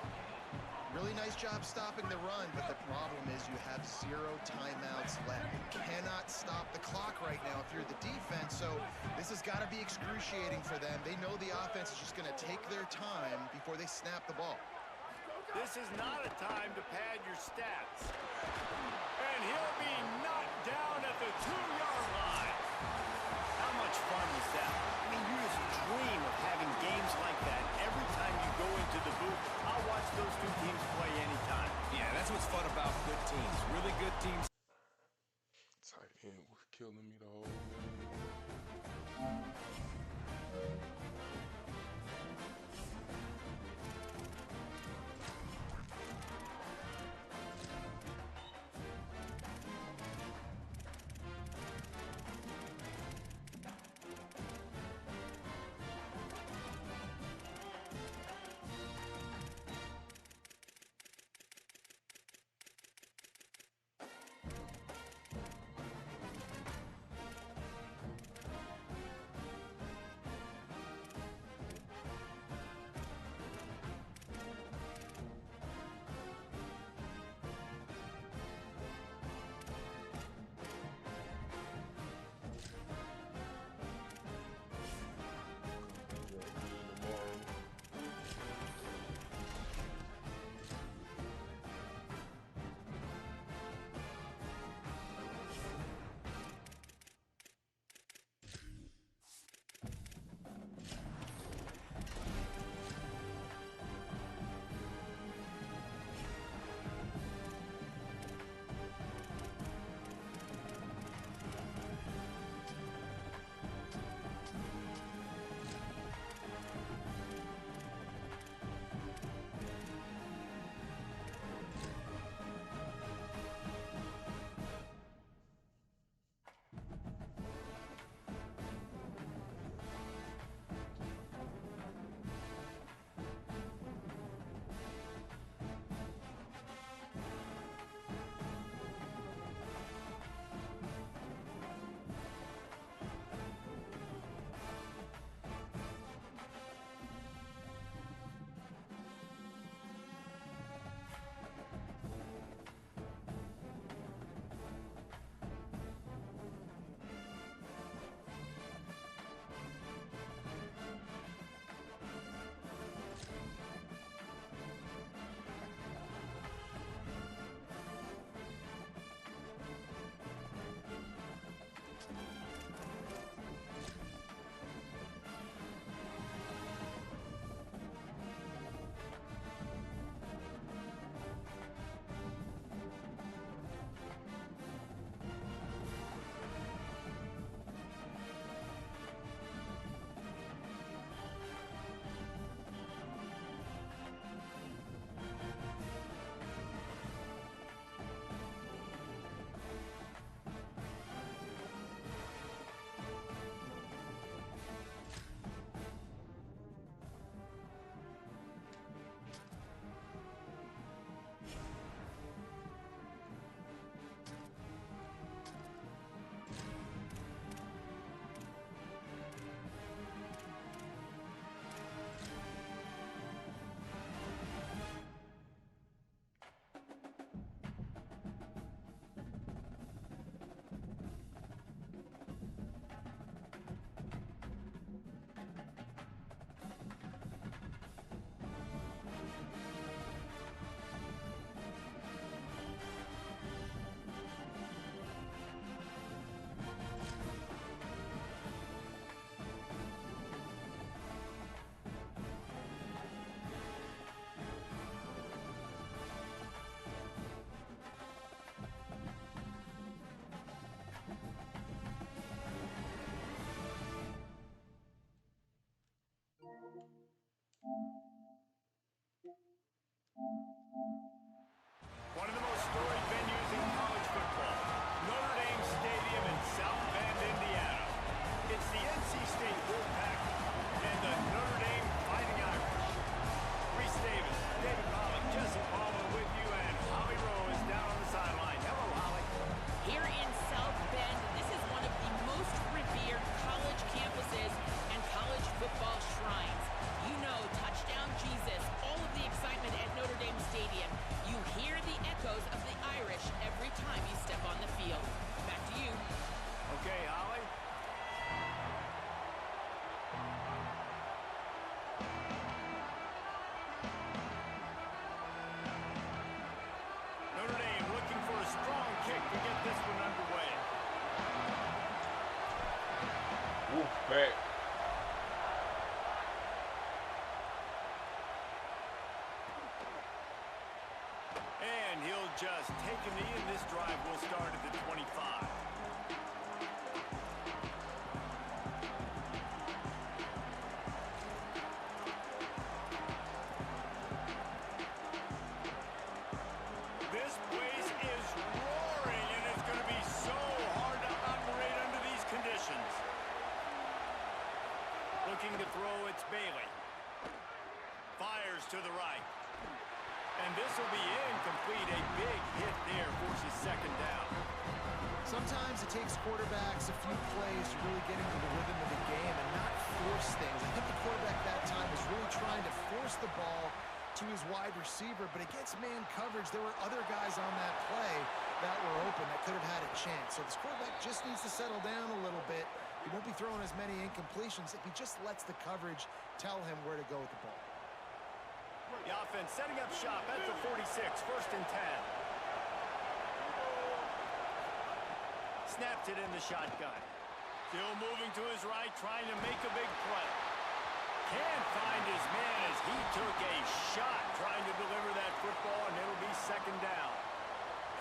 Really nice job stopping the run, but the problem is you have 0 timeouts left. You cannot stop the clock right now if you're the defense, so this has got to be excruciating for them. They know the offense is just going to take their time before they snap the ball. This is not a time to pad your stats. And he'll be knocked down at the 2-yard line. How much fun was that? I mean, you just dream of having games like that every time you go into the booth. I'll watch those two teams play anytime. Yeah, that's what's fun about good teams. Really good teams. Tight end was killing me the whole game. One of the most storied venues in college football, Notre Dame Stadium in South Bend, Indiana. It's the NC State Wolfpack and the Notre Dame Fighting Irish. Reese Davis, David Pollock, Jesse Palmer with you, and Holly Rowe is down on the sideline. Hello, Holly. Here in South Bend, this is one of the most revered college campuses and college football shrines. You know, touchdown Jesus, all of the excitement at Notre Dame Stadium. You hear the echoes of the Irish every time you step on the field. Back to you. Okay, Holly. Notre Dame looking for a strong kick to get this one underway. Wolfpack. And he'll just take a knee, and this drive will start at the 25. This place is roaring, and it's going to be so hard to operate under these conditions. Looking to throw, it's Bailey. Fires to the right. And this will be incomplete. A big hit there forces second down. Sometimes it takes quarterbacks a few plays to really get into the rhythm of the game and not force things. I think the quarterback that time was really trying to force the ball to his wide receiver, but against man coverage, there were other guys on that play that were open that could have had a chance. So this quarterback just needs to settle down a little bit. He won't be throwing as many incompletions if he just lets the coverage tell him where to go with the ball. The offense setting up shop at the 46, 1st and 10. Snapped it in the shotgun. Still moving to his right, trying to make a big play. Can't find his man as he took a shot trying to deliver that football, and it'll be second down.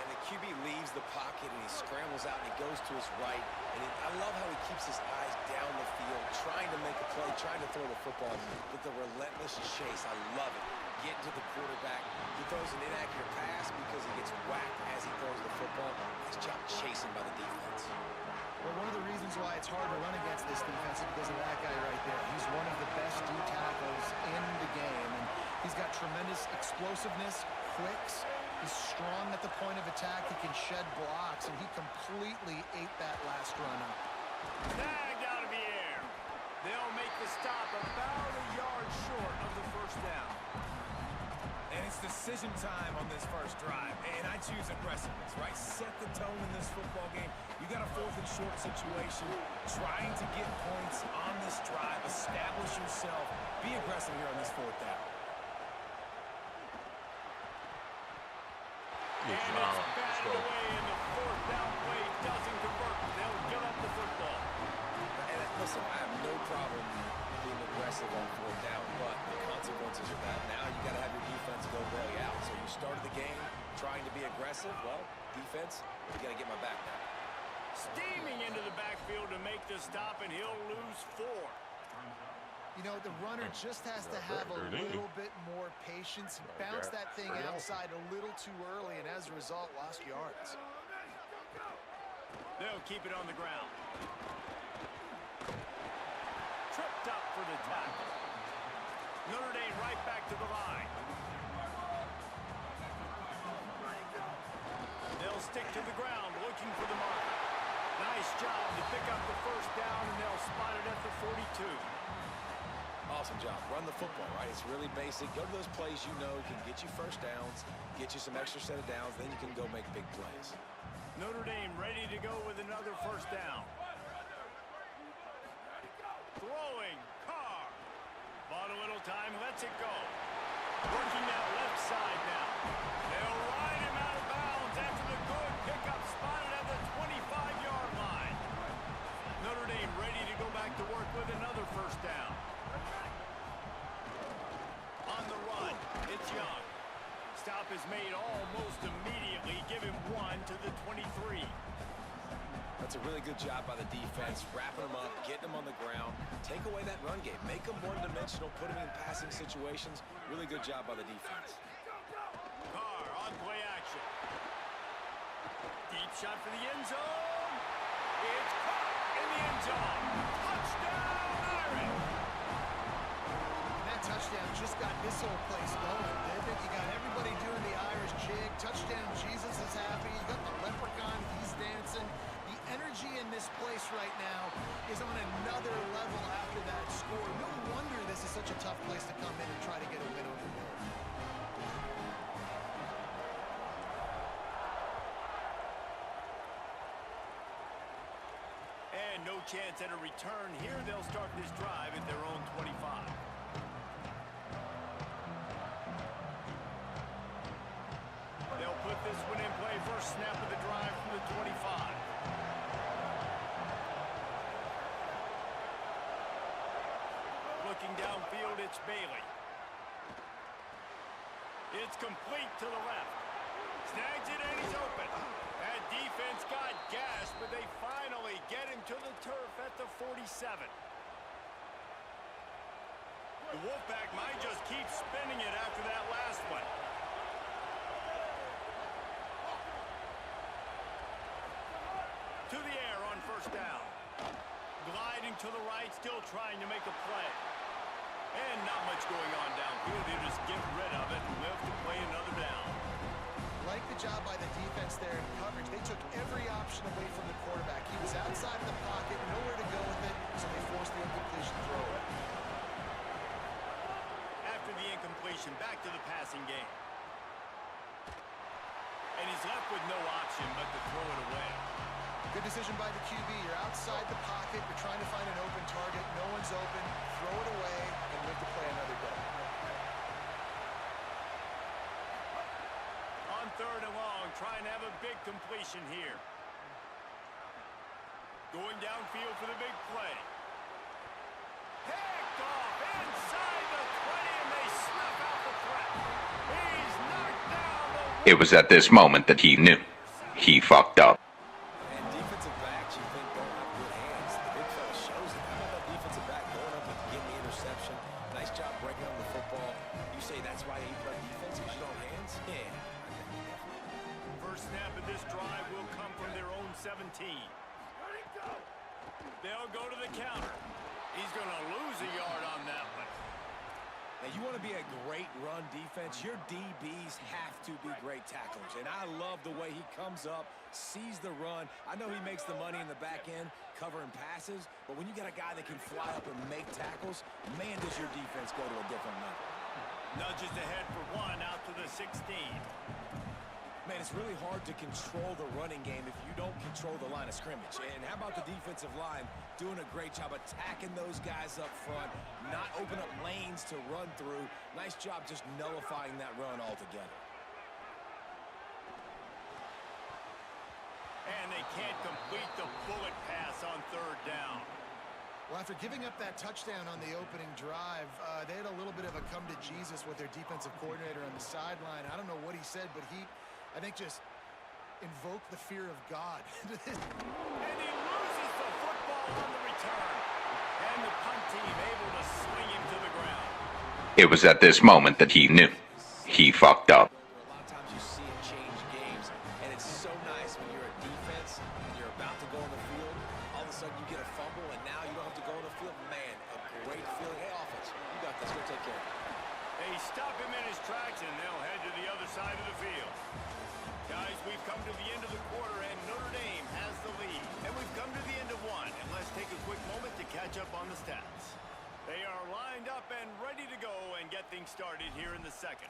And the QB leaves the pocket, and he scrambles out, and he goes to his right. And I love how he keeps his eyes down the field, trying to make a play, trying to throw the football with the relentless chase. I love it. Getting to the quarterback. He throws an inaccurate pass because he gets whacked as he throws the football. Nice job chasing by the defense. Well, one of the reasons why it's hard to run against this defense is because of that guy right there. He's one of the best D tackles in the game, and he's got tremendous explosiveness, quicks. He's strong at the point of attack. He can shed blocks, and he completely ate that last run up. Tagged out of the air. They'll make the stop about a yard short of the first down. And it's decision time on this first drive. And I choose aggressiveness, right? Set the tone in this football game. You got a 4th and short situation. Trying to get points on this drive. Establish yourself. Be aggressive here on this 4th down. Good And job. it's batted away, and the 4th down play doesn't convert. They'll give up the football. And listen, I have no problem being aggressive on 4th down, but the consequences are bad. Now you got to have your defense go bail you out. So you started the game trying to be aggressive. Well, defense, you got to get my back now. Steaming into the backfield to make the stop, and he'll lose 4. You know, the runner just has to have a little bit more patience. He bounced that thing outside a little too early, and as a result, lost yards. They'll keep it on the ground. Tripped up for the tackle. Notre Dame right back to the line. They'll stick to the ground, looking for the mark. Nice job to pick up the first down, and they'll spot it at the 42. Awesome job. Run the football, right? It's really basic. Go to those plays you know can get you first downs, get you some extra set of downs, then you can go make big plays. Notre Dame ready to go with another first down. Throwing, Carr. Bought a little time, lets it go. Working that left side now. They'll ride him out of bounds after the good pickup spotted at the 25-yard line. Notre Dame ready to go back to work with another first down. On the run, it's Young. Stop is made almost immediately. Give him 1 to the 23. That's a really good job by the defense, wrapping them up, getting them on the ground, take away that run game, make them one-dimensional, put them in passing situations. Really good job by the defense. Carr on play action. Deep shot for the end zone. It's caught in the end zone. Touchdown, Irish. And that touchdown just got this whole place going, didn't it? You got everybody doing the Irish jig. Touchdown, Jesus is happy. You got the leprechaun, he's dancing. The energy in this place right now is on another level after that score. No wonder this is such a tough place to come in and try to get a win on the road. And no chance at a return here. They'll start this drive at their own 25. They'll put this one in play. First snap of the drive from the 25. Looking downfield, it's Bailey. It's complete to the left. Snags it and he's open. That defense got gashed, but they finally get him to the turf at the 47. The Wolfpack might just keep spinning it after that last one. To the air on first down. Gliding to the right, still trying to make a play. And not much going on downfield. They just get rid of it and live to play another down. Like the job by the defense there in coverage. They took every option away from the quarterback. He was outside of the pocket, nowhere to go with it, so they forced the incompletion throw away. After the incompletion, back to the passing game. And he's left with no option but to throw it away. Good decision by the QB. You're outside the pocket. You're trying to find an open target. No one's open. Throw it away and live to play another day. On third and long, trying to have a big completion here. Going downfield for the big play. Picked off inside the 20, and they snuff out the threat. He's knocked down the... It was at this moment that he knew. He fucked up. And defensive backs, you think, don't have good hands. The big fella shows it. How about that defensive back going up and getting the interception? Nice job breaking on the football. You say that's why you play defense because you don't have hands? Yeah. First snap of this drive will come from their own 17. They'll go to the counter. He's going to lose a yard on that one. Now, you want to be a great run defense, your DBs have to be great tacklers. And I love the way he comes up, sees the run. I know he makes the money in the back end covering passes, but when you got a guy that can fly up and make tackles, man, does your defense go to a different level. Nudges ahead for one out to the 16. Man, it's really hard to control the running game if you don't control the line of scrimmage. And how about the defensive line doing a great job attacking those guys up front, not open up lanes to run through. Nice job just nullifying that run altogether. And they can't complete the bullet pass on third down. Well, after giving up that touchdown on the opening drive, they had a little bit of a come to Jesus with their defensive coordinator on the sideline. I don't know what he said, but he, I think, just invoked the fear of God. And he loses the football on the return. And the punt team able to swing him to the ground. It was at this moment that he knew. He fucked up. A lot of times you see it change games, and it's so nice when you're a defense and you're about to go on the field. All of a sudden you get a fumble, and now you don't have to go on the field. Man, a great feeling. Hey, offense, you got this. Go take care of it. They stop him in his tracks, and they'll head to the other side of the field. Guys, we've come to the end of the quarter, and Notre Dame has the lead. And we've come to the end of one, and let's take a quick moment to catch up on the stats. They are lined up and ready to go and get things started here in the second.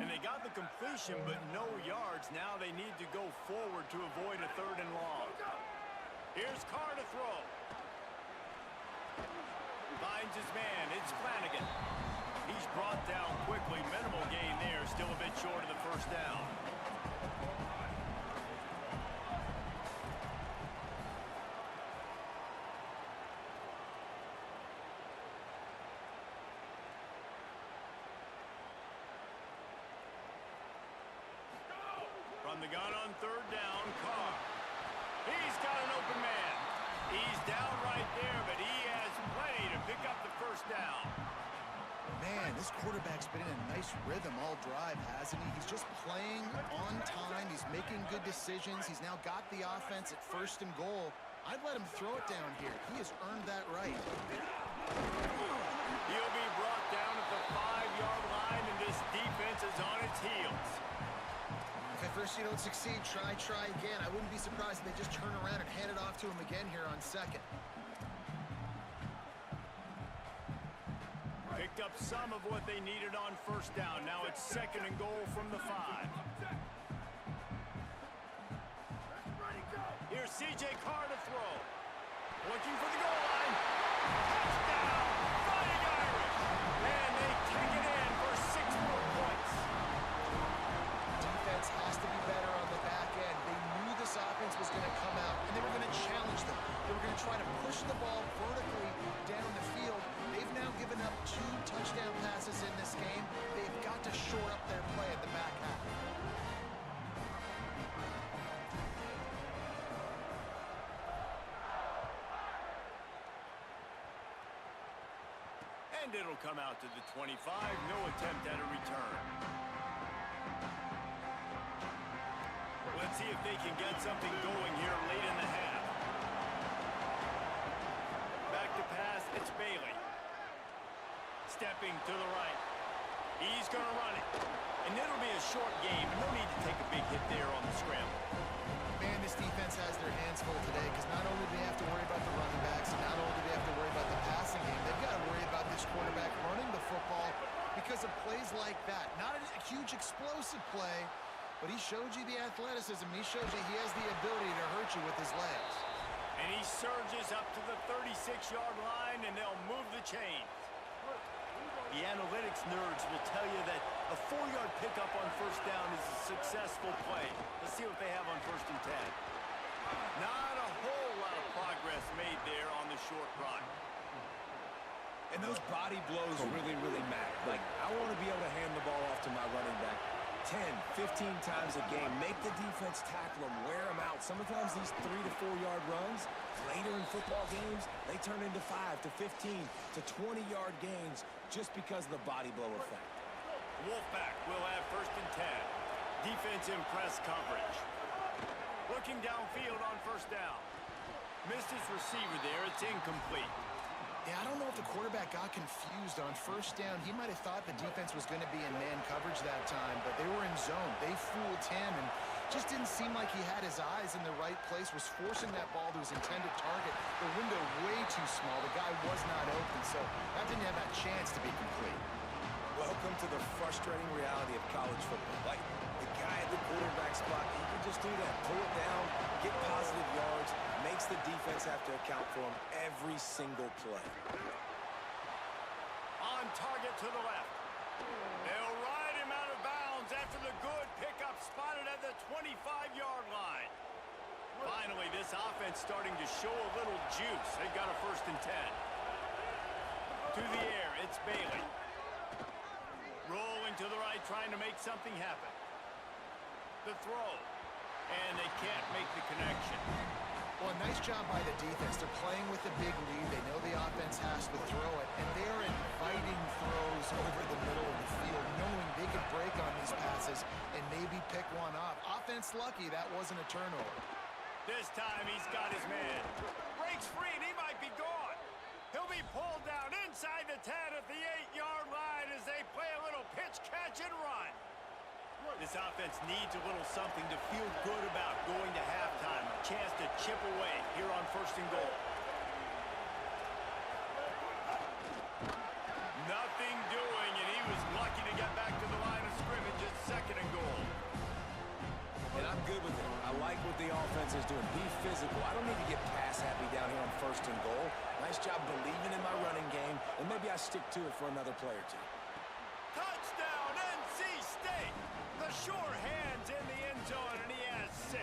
And they got the completion, but no yards. Now they need to go forward to avoid a third and long. Here's Carr to throw. Finds his man. It's Flanagan. He's brought down quickly. Minimal gain there. Still a bit short of the first down. From the gun on third down, Carr. He's got an open man. He's down right there, but he has plenty to pick up the first down. Man, this quarterback's been in a nice rhythm all drive, hasn't he? He's just playing on time. He's making good decisions. He's now got the offense at 1st and goal. I'd let him throw it down here. He has earned that right. He'll be brought down at the 5-yard line, and this defense is on its heels. If at first you don't succeed, try again. I wouldn't be surprised if they just turn around and hand it off to him again here on 2nd. Picked up some of what they needed on 1st down. Now it's 2nd and goal from the 5. Here's C.J. Carr to throw. Looking for the goal line. Touchdown! Fighting Irish! And they take it in for 6 more points. Defense has to be better on the back end. They knew this offense was going to come out, and they were going to challenge them. They were going to try to push the ball vertically down the field. They've now given up 2 touchdown passes in this game. They've got to shore up their play at the back half. And it'll come out to the 25. No attempt at a return. Let's see if they can get something going here late in the half. Back to pass, it's Bailey. Stepping to the right. He's going to run it. And it'll be a short game. No need to take a big hit there on the scramble. Man, this defense has their hands full today because not only do they have to worry about the running backs, and not only do they have to worry about the passing game, they've got to worry about this quarterback running the football because of plays like that. Not a huge explosive play, but he showed you the athleticism. He showed you he has the ability to hurt you with his legs. And he surges up to the 36-yard line, and they'll move the chains. The analytics nerds will tell you that a 4-yard pickup on 1st down is a successful play. Let's see what they have on 1st and 10. Not a whole lot of progress made there on the short run. And those body blows really matter. Like, I want to be able to hand the ball off to my running back 10, 15 times a game. Make the defense tackle them, wear them out. Sometimes these 3 to 4 yard runs, later in football games, they turn into 5 to 15 to 20-yard gains just because of the body blow effect. Wolfpack will have 1st and 10. Defense in press coverage. Looking downfield on 1st down. Missed his receiver there. It's incomplete. Yeah, I don't know if the quarterback got confused on 1st down. He might have thought the defense was going to be in man coverage that time, but they were in zone. They fooled him and just didn't seem like he had his eyes in the right place, was forcing that ball to his intended target. The window way too small. The guy was not open, so that didn't have that chance to be complete. Welcome to the frustrating reality of college football. Like, the guy at the quarterback spot, he can just do that. Pull it down, get positive yards, makes the defense have to account for him every single play. On target to the left. They'll ride him out of bounds after the good pickup spotted at the 25-yard line. Finally, this offense starting to show a little juice. They've got a 1st and 10. To the air, it's Bailey. Rolling to the right, trying to make something happen. The throw. And they can't make the connection. Well, nice job by the defense. They're playing with a big lead. They know the offense has to throw it, and they're inviting throws over the middle of the field, knowing they could break on these passes and maybe pick one off. Offense lucky that wasn't a turnover. This time he's got his man. Breaks free and he might be gone. He'll be pulled down inside the 10 at the 8-yard line as they play a little pitch, catch, and run. This offense needs a little something to feel good about going to halftime. A chance to chip away here on 1st and goal. Nothing doing, and he was lucky to get back to the line of scrimmage at 2nd and goal. And I'm good with it. I like what the offense is doing. Be physical. I don't need to get pass happy down here on 1st and goal. Nice job believing in my running game, and maybe I stick to it for another play or two. Touchdown, NC State! The sure hands in the end zone, and he has 6.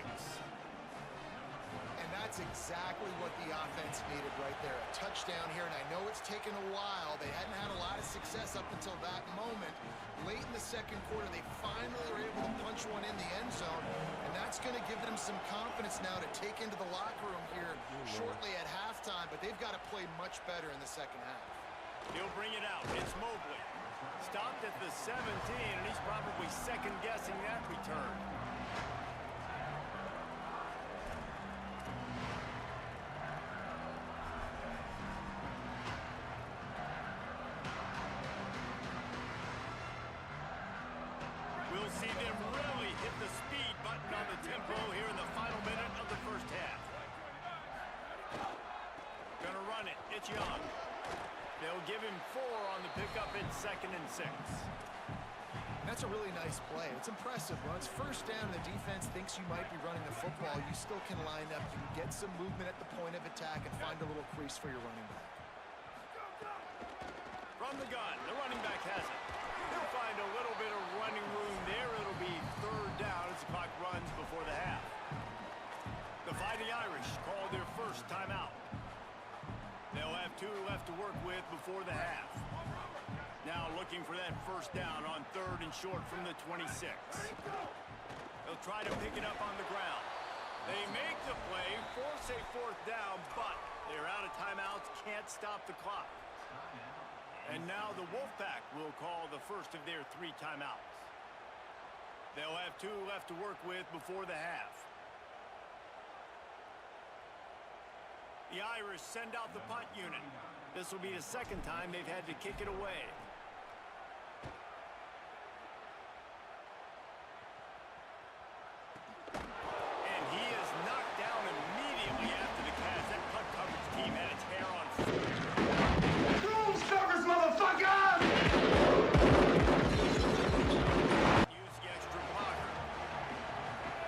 And And that's exactly what the offense needed right there. A touchdown here, and I know it's taken a while. They hadn't had a lot of success up until that moment. Late in the second quarter, they finally were able to punch one in the end zone, and that's going to give them some confidence now to take into the locker room here shortly at halftime, but they've got to play much better in the second half. He'll bring it out. It's Mobley. Stopped at the 17, and he's probably second-guessing that return. We'll see them really hit the speed button on the tempo here in the final minute of the first half. Gonna run it. It's Young. They'll give him 4 on the pickup in 2nd and 6. That's a really nice play. It's impressive. Once first down, the defense thinks you might be running the football. You still can line up. You can get some movement at the point of attack and find a little crease for your running back. From the gun, the running back has it. He'll find a little bit of running room there. It'll be 3rd down as the clock runs before the half. The Fighting Irish call their first timeout. They'll have 2 left to work with before the half. Now looking for that first down on 3rd and short from the 26. They'll try to pick it up on the ground. They make the play, force a 4th down, but they're out of timeouts, can't stop the clock. And now the Wolfpack will call the first of their 3 timeouts. They'll have 2 left to work with before the half. The Irish send out the punt unit. This will be the 2nd time they've had to kick it away. And he is knocked down immediately after the catch. That punt coverage team had its hair on fire. Room service, motherfucker! Use the extra blocker.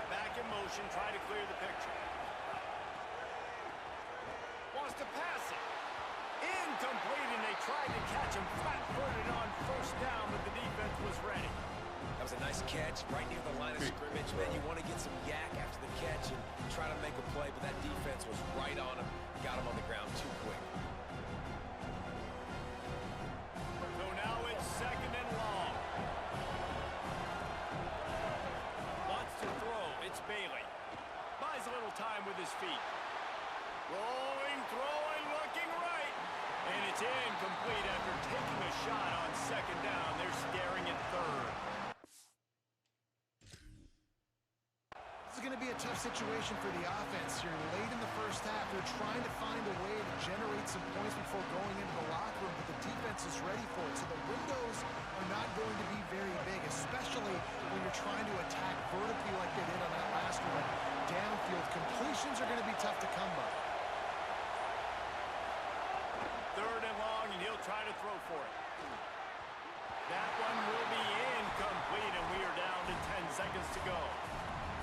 Back in motion, try to clear the picture. Wants to pass it. Incomplete, and they tried to catch him flat-footed on first down, but the defense was ready. That was a nice catch right near the line of scrimmage. Man, you want to get some yak after the catch and try to make a play, but that defense was right on him. Got him on the ground too quick. So now it's 2nd and long. Wants to throw. It's Bailey. Buys a little time with his feet. Rolling, throwing, looking right. And it's incomplete after taking a shot on 2nd down. They're staring at 3rd. This is going to be a tough situation for the offense here. Late in the first half, they're trying to find a way to generate some points before going into the locker room, but the defense is ready for it. So the windows are not going to be very big, especially when you're trying to attack vertically like they did on that last one. Downfield completions are going to be tough to come by. 3rd and long, and he'll try to throw for it. That one will be incomplete, and we are down to 10 seconds to go.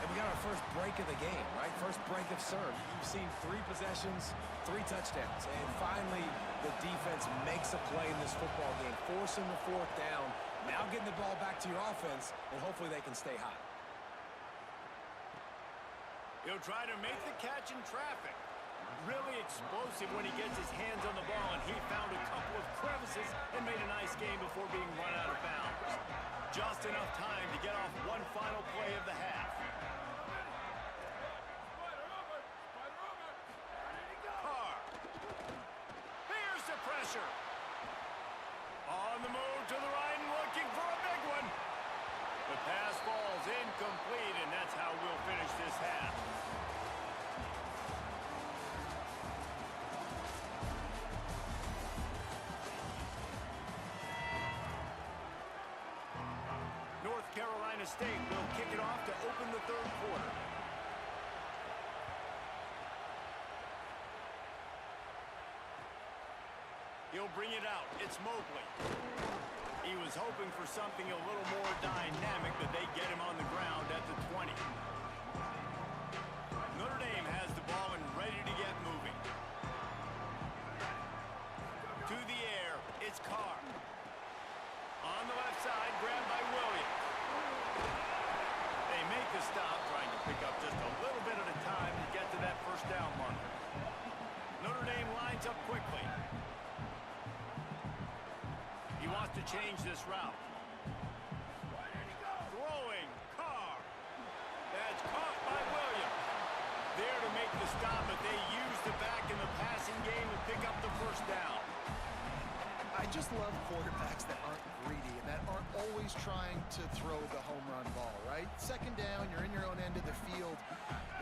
And we got our first break of the game, right? First break of serve. You've seen 3 possessions, 3 touchdowns. And finally, the defense makes a play in this football game, forcing the 4th down. Now getting the ball back to your offense, and hopefully they can stay hot. He'll try to make the catch in traffic. Really explosive when he gets his hands on the ball, and he found a couple of crevices and made a nice game before being run out of bounds. Just enough time to get off one final play of the half. Carr. Here's the pressure. On the move to the right and looking for a big one. The pass falls incomplete, and that's how we'll finish this half. North Carolina State will kick it off to open the 3rd quarter. He'll bring it out. It's Mobley. He was hoping for something a little more dynamic, but they get him on the ground at the 20. Notre Dame has the ball and ready to get moving. To the air, it's Carr. On the left side, grabbed by Williams. They make the stop, trying to pick up just a little bit at a time to get to that first down change this route. Throwing, Carr. That's caught by Williams. There to make the stop, but they used it back in the passing game to pick up the first down. I just love quarterbacks that aren't greedy and that aren't always trying to throw the home run ball, right? Second down, you're in your own end of the field.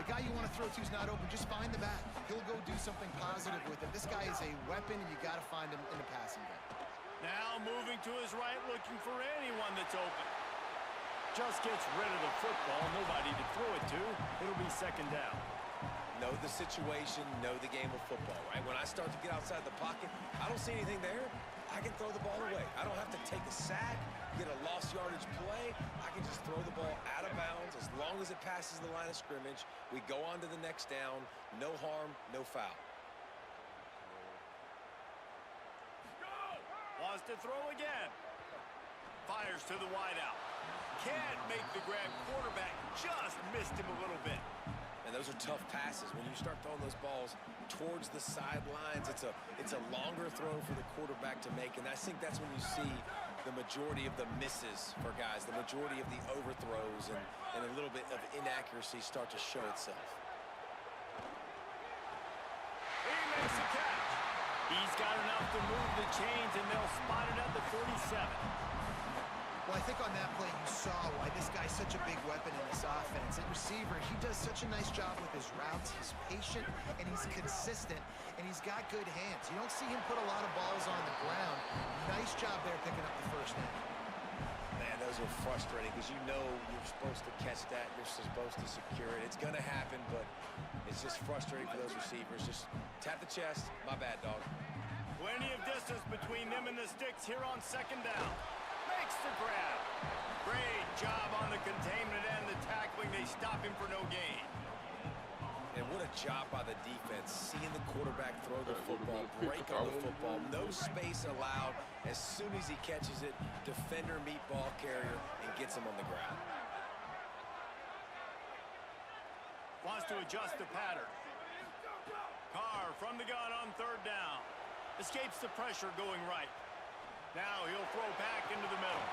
The guy you want to throw to is not open. Just find the back. He'll go do something positive with it. This guy is a weapon, and you got to find him in the passing game. Now moving to his right, looking for anyone that's open. Just gets rid of the football. Nobody to throw it to. It'll be second down. Know the situation, know the game of football, right? When I start to get outside the pocket, I don't see anything there. I can throw the ball away. I don't have to take a sack, get a lost yardage play. I can just throw the ball out of bounds as long as it passes the line of scrimmage. We go on to the next down. No harm, no foul. Wants to throw again. Fires to the wideout. Can't make the grab. Quarterback just missed him a little bit. And those are tough passes. When you start throwing those balls towards the sidelines, it's a longer throw for the quarterback to make. And I think that's when you see the majority of the misses for guys, the majority of the overthrows and a little bit of inaccuracy start to show itself. He makes a catch. He's got enough to move the chains, and they'll spot it at the 47. Well, I think on that play you saw why this guy's such a big weapon in this offense. At receiver, he does such a nice job with his routes. He's patient, and he's consistent, and he's got good hands. You don't see him put a lot of balls on the ground. Nice job there picking up the first down. Man, those are frustrating because you know you're supposed to catch that. You're supposed to secure it. It's going to happen, but it's just frustrating for those receivers. Just tap the chest. My bad, dog. Plenty of distance between them and the sticks here on second down. Makes the grab. Great job on the containment and the tackling. They stop him for no gain. And what a job by the defense. Seeing the quarterback throw the football, break on the football, no space allowed. As soon as he catches it, defender meet ball carrier and gets him on the ground. Wants to adjust the pattern. Carr from the gun on third down. Escapes the pressure going right. Now he'll throw back into the middle.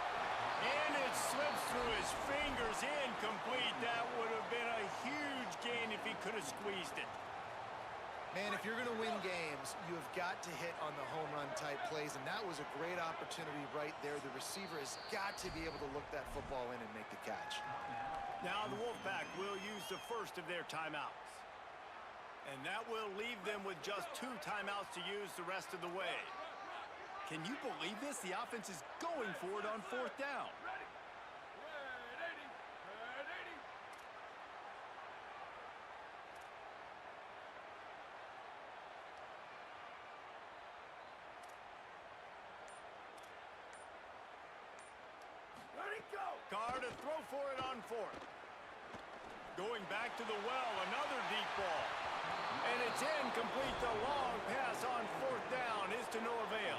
And it slips through his fingers, incomplete. That would have been a huge gain if he could have squeezed it. Man, if you're going to win games, you have got to hit on the home run type plays, and that was a great opportunity right there. The receiver has got to be able to look that football in and make the catch. Now the Wolfpack will use the first of their timeouts. And that will leave them with just 2 timeouts to use the rest of the way. Can you believe this? The offense is going for it on fourth down. Carr to throw for it on fourth. Going back to the well, another deep ball. And it's incomplete. The long pass on fourth down is to no avail.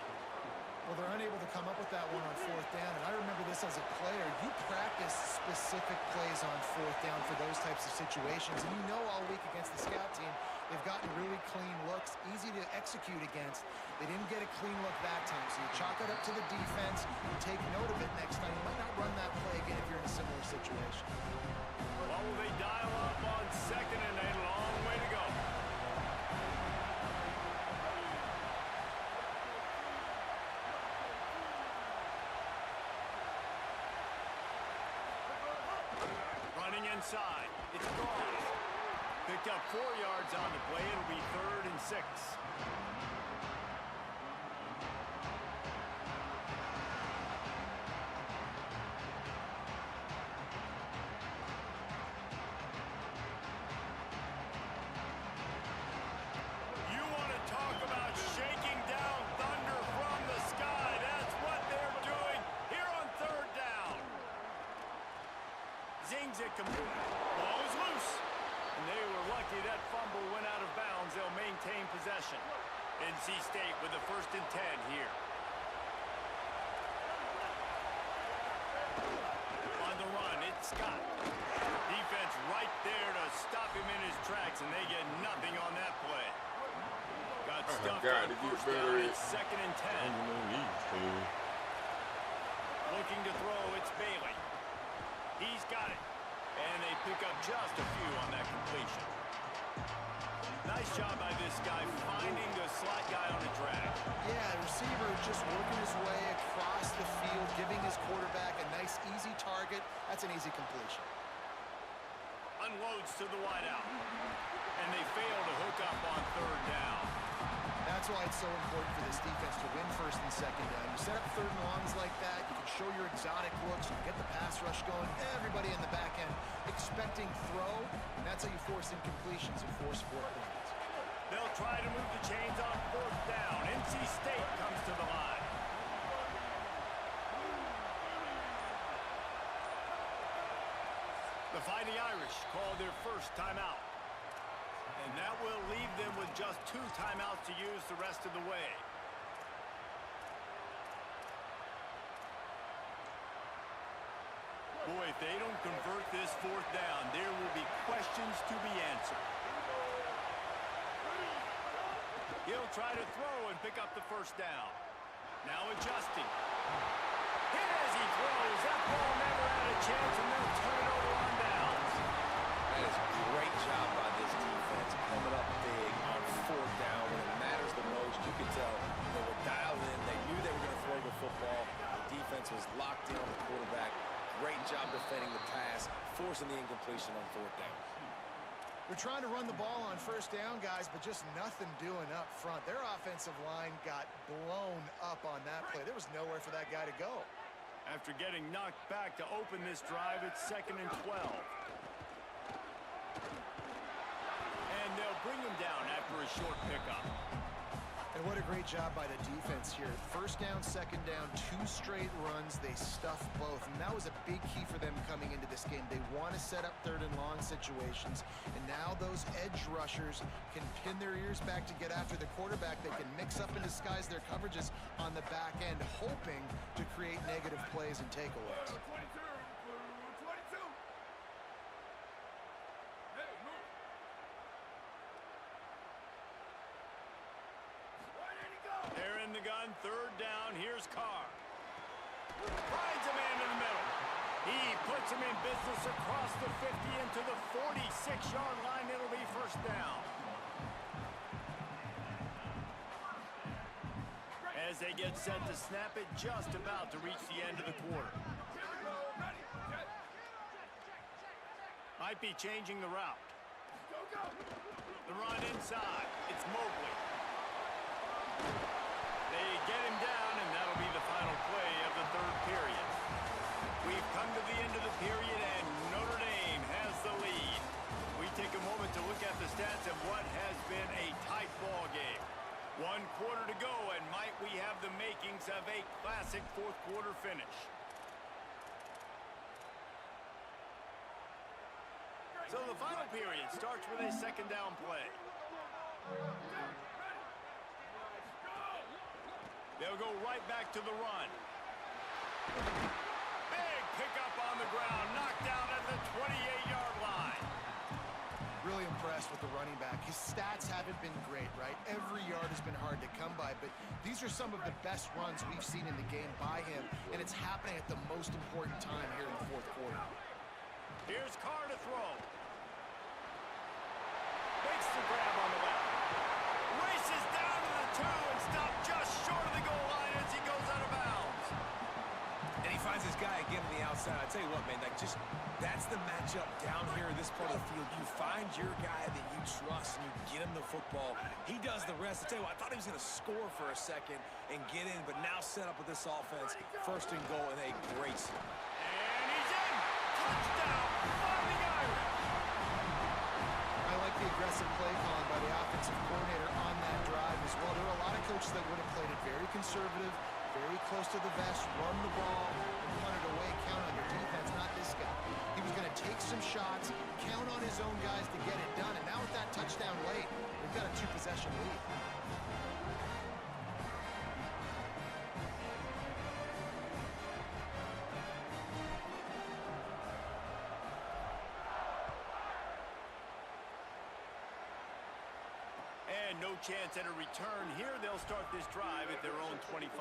Well, they're unable to come up with that one on fourth down, and I remember this as a player. You practice specific plays on fourth down for those types of situations, and you know all week against the scout team, they've gotten really clean looks, easy to execute against. They didn't get a clean look that time, so you chalk it up to the defense, you take note of it next time. You might not run that play again if you're in a similar situation. Well, will they dial up on second and a long way to go? Running inside. It's gone. Picked up 4 yards on the play. It'll be 3rd and 6. You want to talk about shaking down thunder from the sky. That's what they're doing here on 3rd down. Zings it complete. Ball is loose. And they were lucky that fumble went out of bounds. They'll maintain possession. NC State with the 1st and 10 here. On the run, it's Scott. Defense right there to stop him in his tracks, and they get nothing on that play. Got stuffed on first down. It's 2nd and 10. Looking to throw, it's Bailey. He's got it. And they pick up just a few on that completion. Nice job by this guy finding the slot guy on the drag. Yeah, the receiver just working his way across the field, giving his quarterback a nice, easy target. That's an easy completion. Unloads to the wideout. And they fail to hook up on third down. That's why it's so important for this defense to win first and second down. You set up third and longs like that, you can show your exotic looks, you can get the pass rush going, everybody in the back end expecting throw, and that's how you force incompletions and force 4 points. They'll try to move the chains on fourth down. NC State comes to the line. The Fighting Irish call their first timeout. And that will leave them with just 2 timeouts to use the rest of the way. Boy, if they don't convert this fourth down, there will be questions to be answered. He'll try to throw and pick up the first down. Now adjusting. Hit as he throws. That ball never had a chance, and they'll turn it over on downs. That is a great job by this defense, coming up big on fourth down when it matters the most. You could tell they were dialed in. They knew they were going to throw the football. The defense was locked in on the quarterback. Great job defending the pass, forcing the incompletion on fourth down. They're trying to run the ball on first down, guys, but just nothing doing up front. Their offensive line got blown up on that play. There was nowhere for that guy to go. After getting knocked back to open this drive, it's 2nd and 12. And they'll bring him down after a short pickup. And what a great job by the defense here. First down, second down, 2 straight runs. They stuffed both, and that was a big key for them coming into this game. They want to set up third and long situations, and now those edge rushers can pin their ears back to get after the quarterback. They can mix up and disguise their coverages on the back end, hoping to create negative plays and takeaways. They're in the gun, third down, here's Carr. Finds a man in the middle. He puts him in business across the 50 into the 46-yard line. It'll be first down. As they get set to snap it, just about to reach the end of the quarter. Might be changing the route. The run inside. It's Mobley. They get him down, and that'll be the final play of the third period. We've come to the end of the period, and Notre Dame has the lead. We take a moment to look at the stats of what has been a tight ball game. 1 quarter to go, and might we have the makings of a classic fourth quarter finish. So the final period starts with a second down play. They'll go right back to the run. Big pickup on the ground, knocked down at the 28-yard line. Really impressed with the running back. His stats haven't been great, right? Every yard has been hard to come by, but these are some of the best runs we've seen in the game by him, and it's happening at the most important time here in the fourth quarter. Here's Carr to throw. Makes the grab on the left. Races down to the 2 and stopped just short of the goal line as he goes out of bounds. And he finds this guy again on the outside. I tell you what, man, that's the matchup down here in this part of the field. You find your guy that you trust and you get him the football. He does the rest. I tell you what, I thought he was going to score for a second and get in, but now set up with this offense. First and goal and a great start. And he's in. Touchdown, Fighting Irish. I like the aggressive play calling by the offensive coordinator on that drive as well. There are a lot of coaches that would have played it very conservative, very close to the vest, run the ball, and punt it away, count on your defense, not this guy. He was going to take some shots, count on his own guys to get it done, and now with that touchdown late, they've got a 2-possession lead. And no chance at a return here. They'll start this drive at their own 25.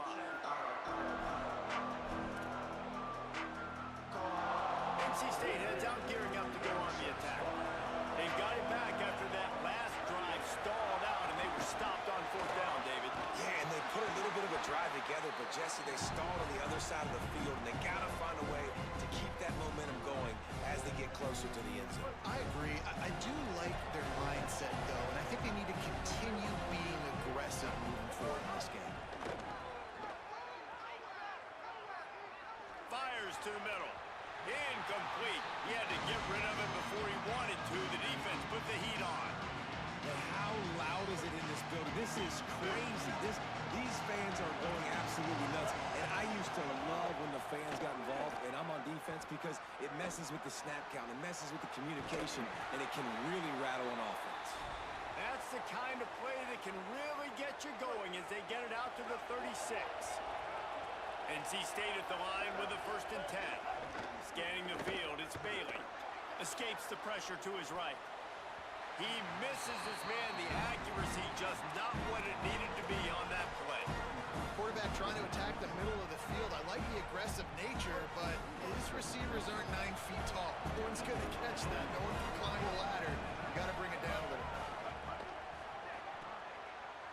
NC State heads out, gearing up to go on the attack. They've got it back after that last drive stalled out, and they were stopped on fourth down, David. Yeah, and they put a little bit of a drive together, but Jesse, they stalled on the other side of the field, and they got to find a way to keep that momentum going as they get closer to the end zone. I agree. I do like their mindset, though, and I think they need to continue being aggressive moving forward in this game. Fires to the middle. Incomplete. He had to get rid of it before he wanted to. The defense put the heat on. And how loud is it in this building? This is crazy. These fans are going absolutely nuts. And I used to love when the fans got involved, and I'm on defense because it messes with the snap count, it messes with the communication, and it can really rattle an offense. That's the kind of play that can really get you going as they get it out to the 36. NC State at the line with a 1st and 10. Scanning the field, it's Bailey. Escapes the pressure to his right. He misses his man. The accuracy just not what it needed to be on that play. Quarterback trying to attack the middle of the field. I like the aggressive nature, but his receivers aren't 9 feet tall. No one's going to catch that. No one can climb the ladder. You got to bring it down a little.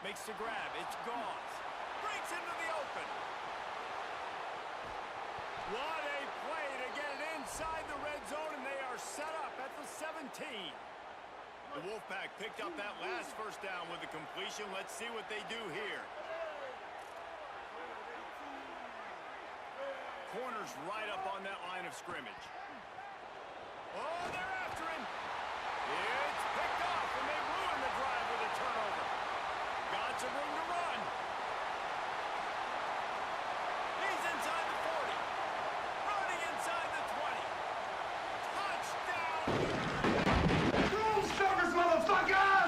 Makes the grab. It's Gauze. Breaks into the open. What a play to get it inside the red zone, and they are set up at the 17. The Wolfpack picked up that last 1st down with a completion. Let's see what they do here. Corner's right up on that line of scrimmage. Oh, they're after him. It's picked off, and they ruin the drive with a turnover. Got some room to run. He's inside the 40. Running inside the 20. Touchdown! Boom suckers, motherfuckers!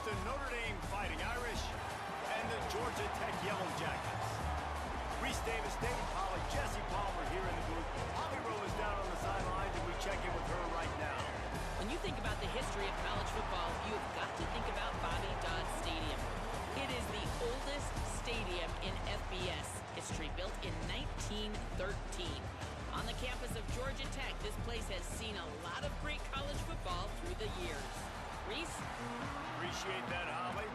the Notre Dame Fighting Irish and the Georgia Tech Yellow Jackets. Reese Davis, David Pollack, Jesse Palmer here in the booth. Holly Rowe is down on the sidelines, and we check in with her right now. When you think about the history of college football, you have got to think about Bobby Dodd Stadium. It is the oldest stadium in FBS history, built in 1913. On the campus of Georgia Tech, this place has seen a lot of great college football through the years. Reese? Appreciate that, Holly.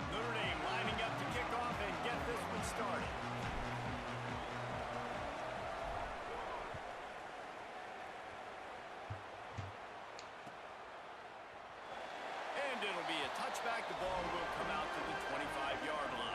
Notre Dame lining up to kick off and get this one started. And it'll be a touchback. The ball will come out to the 25-yard line.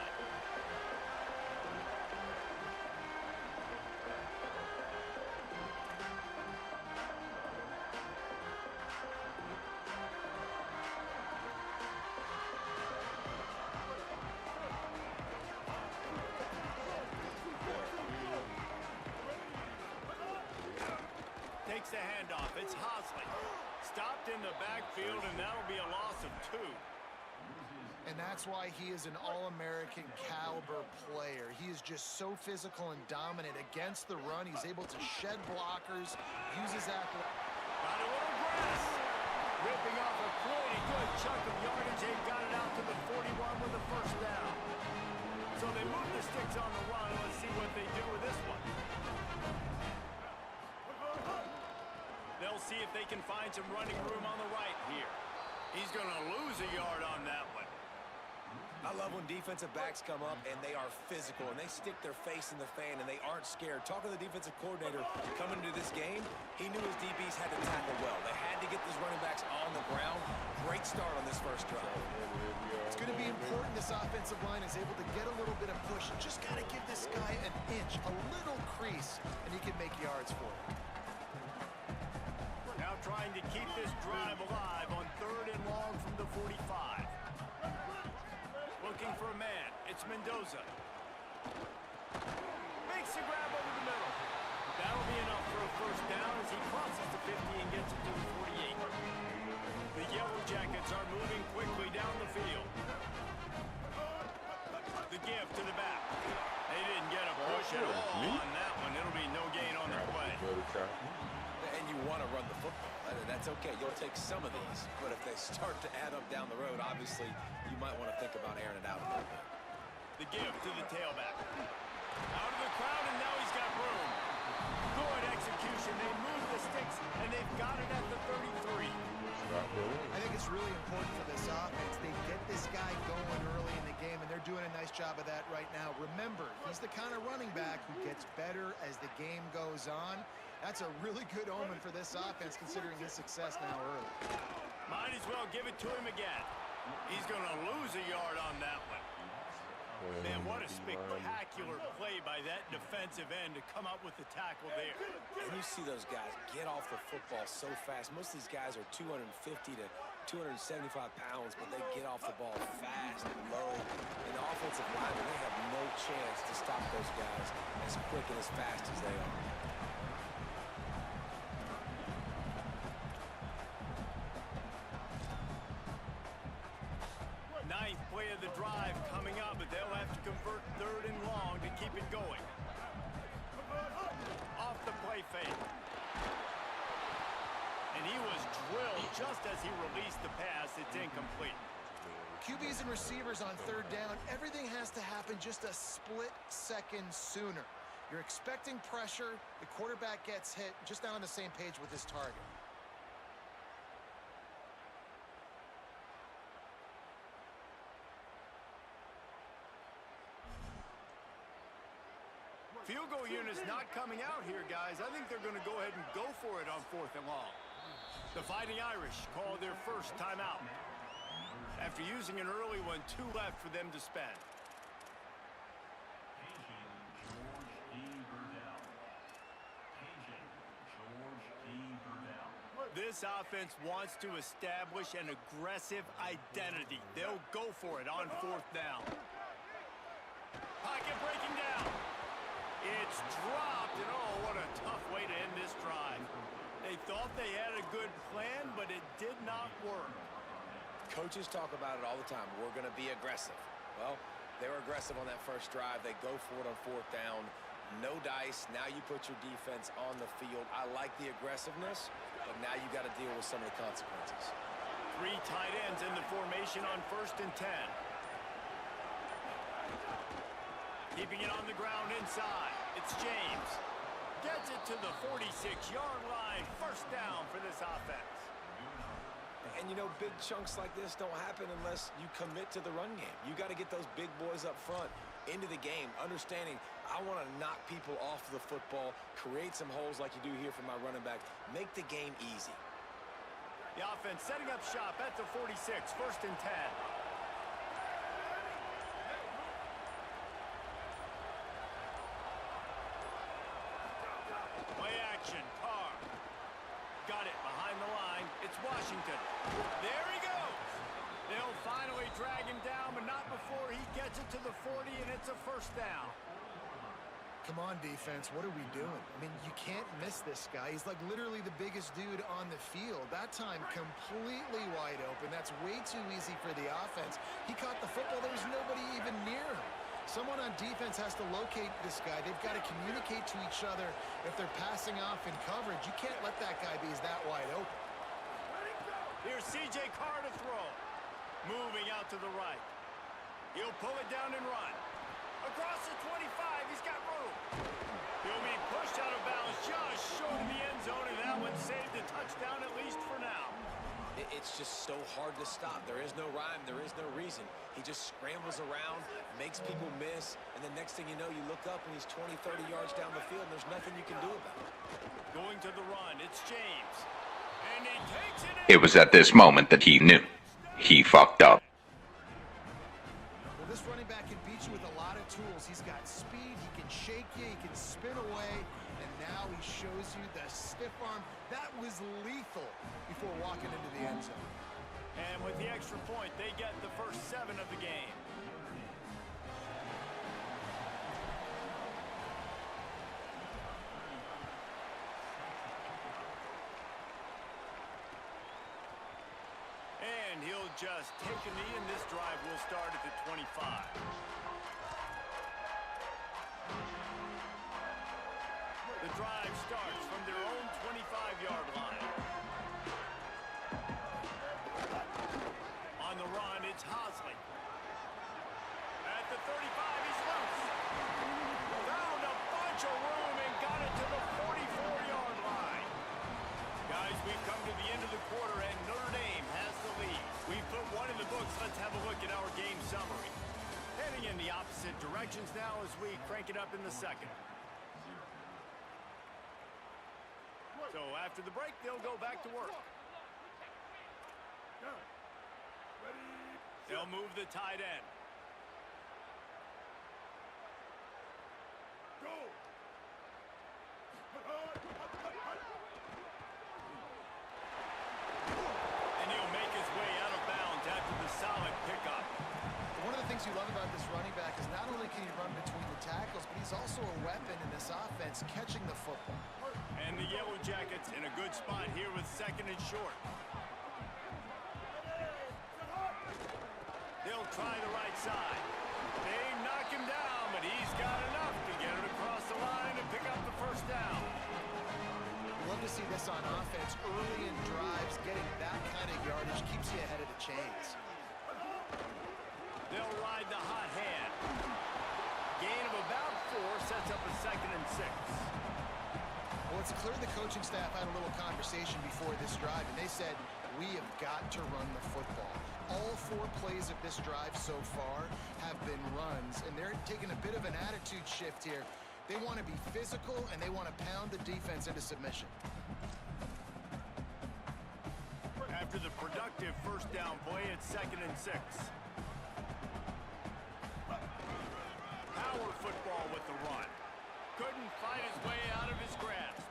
Takes the handoff. It's Hosley. Stopped in the backfield, and that'll be a loss of 2. And that's why he is an All-American caliber player. He is just so physical and dominant against the run. He's able to shed blockers, use his athletic. Got a little grass. Ripping off a pretty good chunk of yardage. They got it out to the 41 with the first down. So they move the sticks on the run. Let's see what they do with this one. They'll see if they can find some running room on the right here. He's going to lose a yard on that one. I love when defensive backs come up and they are physical and they stick their face in the fan and they aren't scared. Talking to the defensive coordinator coming into this game, he knew his DBs had to tackle well. They had to get these running backs on the ground. Great start on this first drive. It's going to be important this offensive line is able to get a little bit of push. You just got to give this guy an inch, a little crease, and he can make yards for it. Now trying to keep this drive alive on 3rd and long from the 45. Looking for a man. It's Mendoza. Makes a grab over the middle. That'll be enough for a first down as he crosses the 50 and gets it to the 48. The Yellow Jackets are moving quickly down the field. The give to the back. They didn't get a push at all on that one. It'll be no gain on the play. And you want to run the football. That's okay. You'll take some of these. But if they start to add up down the road, obviously, you might want to think about airing it out a little bit. The give to the tailback. Out of the crowd, and now he's got room. Good execution. They move the sticks, and they've got it at the 33. I think it's really important for this offense. They get this guy going early in the game, and they're doing a nice job of that right now. Remember, he's the kind of running back who gets better as the game goes on. That's a really good omen for this offense, considering his success now early. Might as well give it to him again. He's going to lose a yard on that one. Man, what a spectacular play by that defensive end to come up with the tackle there. And you see those guys get off the football so fast. Most of these guys are 250 to 275 pounds, but they get off the ball fast and low. And the offensive linemen, they have no chance to stop those guys as quick and as fast as they are. Ninth play of the drive coming up, but they'll have to convert 3rd and long to keep it going. Off the play fake. And he was drilled just as he released the pass. It's incomplete. QBs and receivers on 3rd down, everything has to happen just a split second sooner. You're expecting pressure, the quarterback gets hit, just not on the same page with his target. Field goal unit's not coming out here, guys. I think they're going to go ahead and go for it on 4th and long. The Fighting Irish call their first timeout. After using an early one, 2 left for them to spend. This offense wants to establish an aggressive identity. They'll go for it on 4th down. Pocket breaking down. It's dropped, and oh, what a tough way to end this drive. not work. Coaches talk about it all the time. We're going to be aggressive. Well, they were aggressive on that first drive. They go for it on fourth down. No dice. Now you put your defense on the field. I like the aggressiveness, but now you got to deal with some of the consequences. 3 tight ends in the formation on 1st and 10. Keeping it on the ground inside. It's James. Gets it to the 46-yard line. 1st down for this offense. And, you know, big chunks like this don't happen unless you commit to the run game. You got to get those big boys up front into the game, understanding I want to knock people off the football, create some holes like you do here for my running back, make the game easy. The offense setting up shop at the 46, 1st and 10. Play action, Carr. Got it behind the line. It's Washington. There he goes. They'll finally drag him down, but not before he gets it to the 40, and it's a 1st down. Come on, defense. What are we doing? I mean, you can't miss this guy. He's like literally the biggest dude on the field. That time, completely wide open. That's way too easy for the offense. He caught the football. There was nobody even near him. Someone on defense has to locate this guy. They've got to communicate to each other if they're passing off in coverage. You can't let that guy be that wide open. Here's C.J. Carr to throw. Moving out to the right. He'll pull it down and run. Across the 25, he's got room. He'll be pushed out of bounds just short of the end zone, and that one saved a touchdown at least for now. It's just so hard to stop. There is no rhyme. There is no reason. He just scrambles around, makes people miss, and the next thing you know, you look up and he's 20, 30 yards down the field, and there's nothing you can do about it. Going to the run, it's James. And he takes it in. It was at this moment that he knew. He fucked up. Well, this running back can beat you with a lot of tools. He's got speed, he can shake you, he can spin away, and now he shows you the stiff arm. That was lethal before walking into the end zone. And with the extra point, they get the first 7 of the game. And he'll just take a knee, and this drive will start at the 25. The drive starts from their own 25-yard line. On the run, it's Hosley. At the 35, he's loose. Found a bunch of room and got it to the 44-yard line. Guys, we've come to the end of the quarter, and Notre Dame has the lead. We've put 1 in the books. Let's have a look at our game summary. Heading in the opposite directions now as we crank it up in the second. So after the break, they'll go back to work. They'll move the tight end. And he'll make his way out of bounds after the solid pickup. One of the things you love about this running back is not only can he run between the tackles, but he's also a weapon in this offense, catching the football. And the Yellow Jackets in a good spot here with 2nd and short. They'll try the right side. They knock him down, but he's got enough to get it across the line and pick up the 1st down. Love to see this on offense early in drives. Getting that kind of yardage keeps you ahead of the chains. They'll ride the hot hand. Gain of about 4 sets up a 2nd and 6. Well, it's clear the coaching staff had a little conversation before this drive, and they said, we have got to run the football. All 4 plays of this drive so far have been runs, and they're taking a bit of an attitude shift here. They want to be physical, and they want to pound the defense into submission. After the productive 1st down play, it's 2nd and 6. Power football with the run. Couldn't fight his way out of his grasp.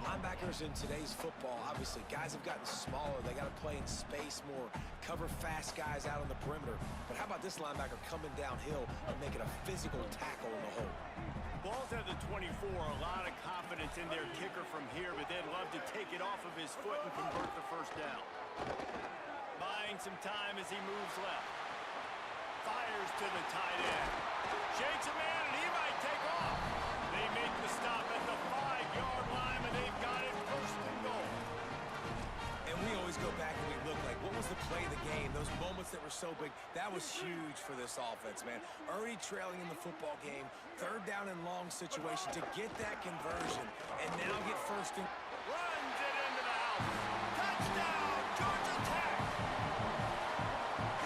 Linebackers in today's football, obviously, guys have gotten smaller. They got to play in space more, cover fast guys out on the perimeter. But how about this linebacker coming downhill and making a physical tackle in the hole? Ball's at the 24, a lot of confidence protecting their kicker from here, but they'd love to take it off of his foot and convert the first down. Buying some time as he moves left. Fires to the tight end. Shakes a man, and he might take off. They make the stop at the 5-yard line, and they've got it first and goal. And we always go back and we look like, what was the play of the game? Those moments that were so big, that was huge for this offense, man. Already trailing in the football game, third down and long situation to get that conversion, and now get first and... Runs it into the house. Touchdown, Georgia Tech.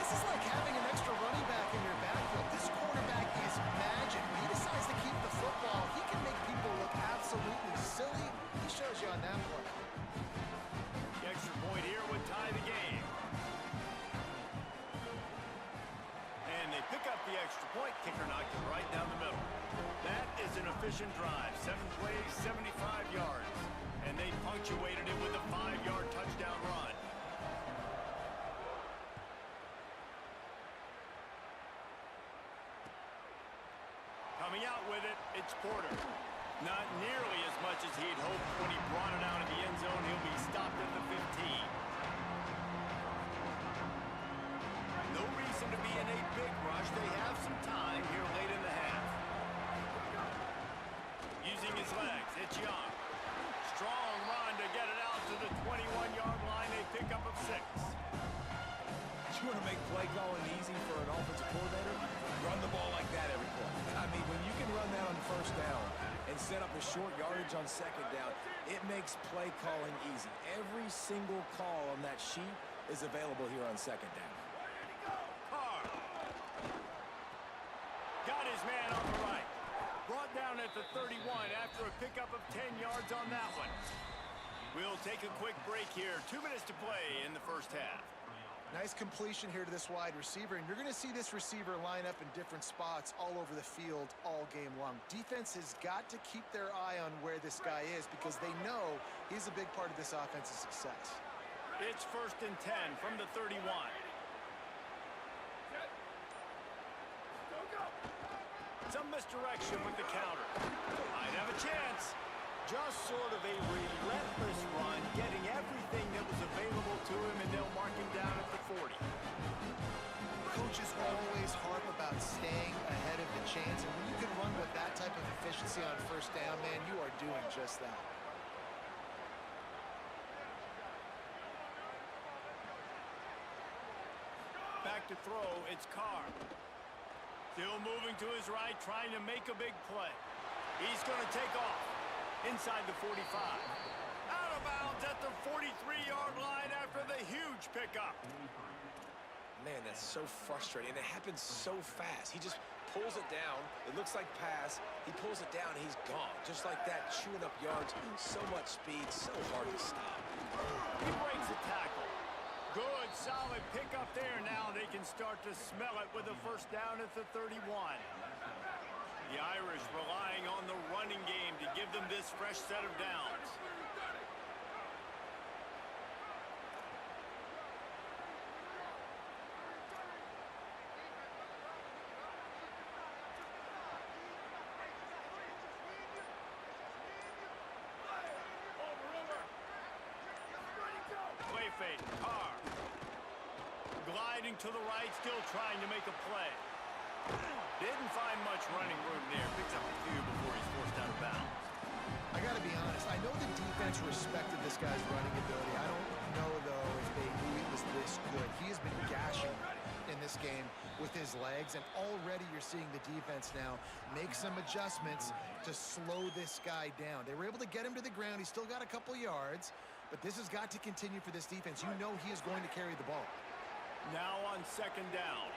This is like having an extra running back in your backfield. This quarterback is magic. When he decides to keep the football, he can make people look absolutely silly. He shows you on that play. The extra point here would tie the game. And they pick up the extra point. Kicker knocked it right down the middle. That is an efficient drive. 7 plays, 75 yards. And they punctuated it with a 5-yard touchdown run. Coming out with it, it's Porter. Not nearly as much as he'd hoped when he brought it out of the end zone. He'll be stopped at the 15. No reason to be in a big rush. They have some time here late in the half. Using his legs, it's Young. Strong run to get it out to the 21-yard line. A pickup of 6. You want to make play calling easy for an offensive coordinator? Run the ball like that every play. I mean, when you can run that on first down and set up a short yardage on second down, it makes play calling easy. Every single call on that sheet is available here on second down. Carr. Got his man on the right. Brought down at the 31 after a pickup of 10 yards on that one. We'll take a quick break here. 2 minutes to play in the first half. Nice completion here to this wide receiver, and you're going to see this receiver line up in different spots all over the field all game long. Defense has got to keep their eye on where this guy is because they know he's a big part of this offense's success. It's 1st and 10 from the 31. Some misdirection with the counter. Might have a chance. Just sort of a relentless run, getting everything that was available to him, and they'll mark him down at the 40. Coaches always harp about staying ahead of the chains, and when you can run with that type of efficiency on first down, man, you are doing just that. Back to throw, it's Carr. Still moving to his right, trying to make a big play. He's going to take off. Inside the 45. Out of bounds at the 43-yard line after the huge pickup. Man, that's so frustrating. And it happens so fast. He just pulls it down. It looks like pass. He pulls it down, and he's gone. Just like that, chewing up yards. So much speed, so hard to stop. He breaks a tackle. Good, solid pickup there. Now they can start to smell it with a first down at the 31. The Irish relying on the running game to give them this fresh set of downs. Play fake, Carr. Gliding to the right, still trying to make a play. Didn't find much running room there. Picks up a few before he's forced out of bounds. I got to be honest. I know the defense respected this guy's running ability. I don't know, though, if they knew he was this good. He has been gashing in this game with his legs, and already you're seeing the defense now make some adjustments to slow this guy down. They were able to get him to the ground. He's still got a couple yards, but this has got to continue for this defense. You know he is going to carry the ball. Now on second down.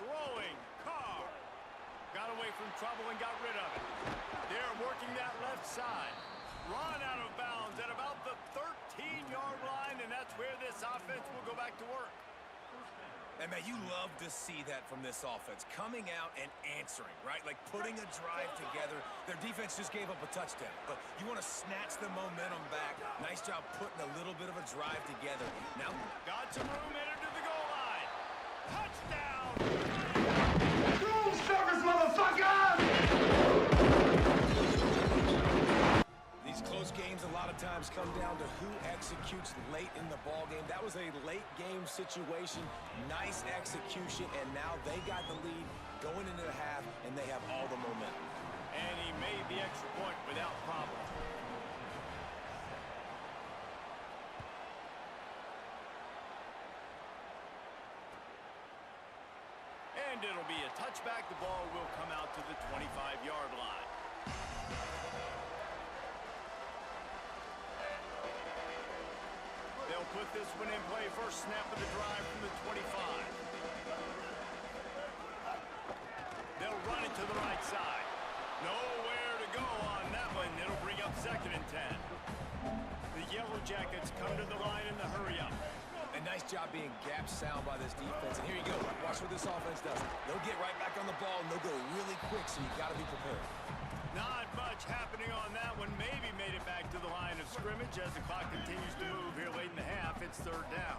Throwing, Carr. Got away from trouble and got rid of it. They're working that left side. Run out of bounds at about the 13-yard line, and that's where this offense will go back to work. And, man, you love to see that from this offense. Coming out and answering, right? Like putting a drive together. Their defense just gave up a touchdown. But you want to snatch the momentum back. Nice job putting a little bit of a drive together. Now, Got some room headed to the goal line. Touchdown! Room service, motherfucker! these close games a lot of times come down to who executes late in the ball game. That was a late game situation. Nice execution, and now they got the lead going into the half, and they have all the momentum. And he made the extra point without problem. And it'll be a touchback. The ball will come out to the 25-yard line. They'll put this one in play. First snap of the drive from the 25. They'll run it to the right side. Nowhere to go on that one. It'll bring up 2nd and 10. The Yellow Jackets come to the line in the hurry-up. A nice job being gap sound by this defense. And here you go. Watch what this offense does. They'll get right back on the ball, and they'll go really quick, so you got to be prepared. Not much happening on that one. Maybe made it back to the line of scrimmage as the clock continues to move here late in the half. It's 3rd down.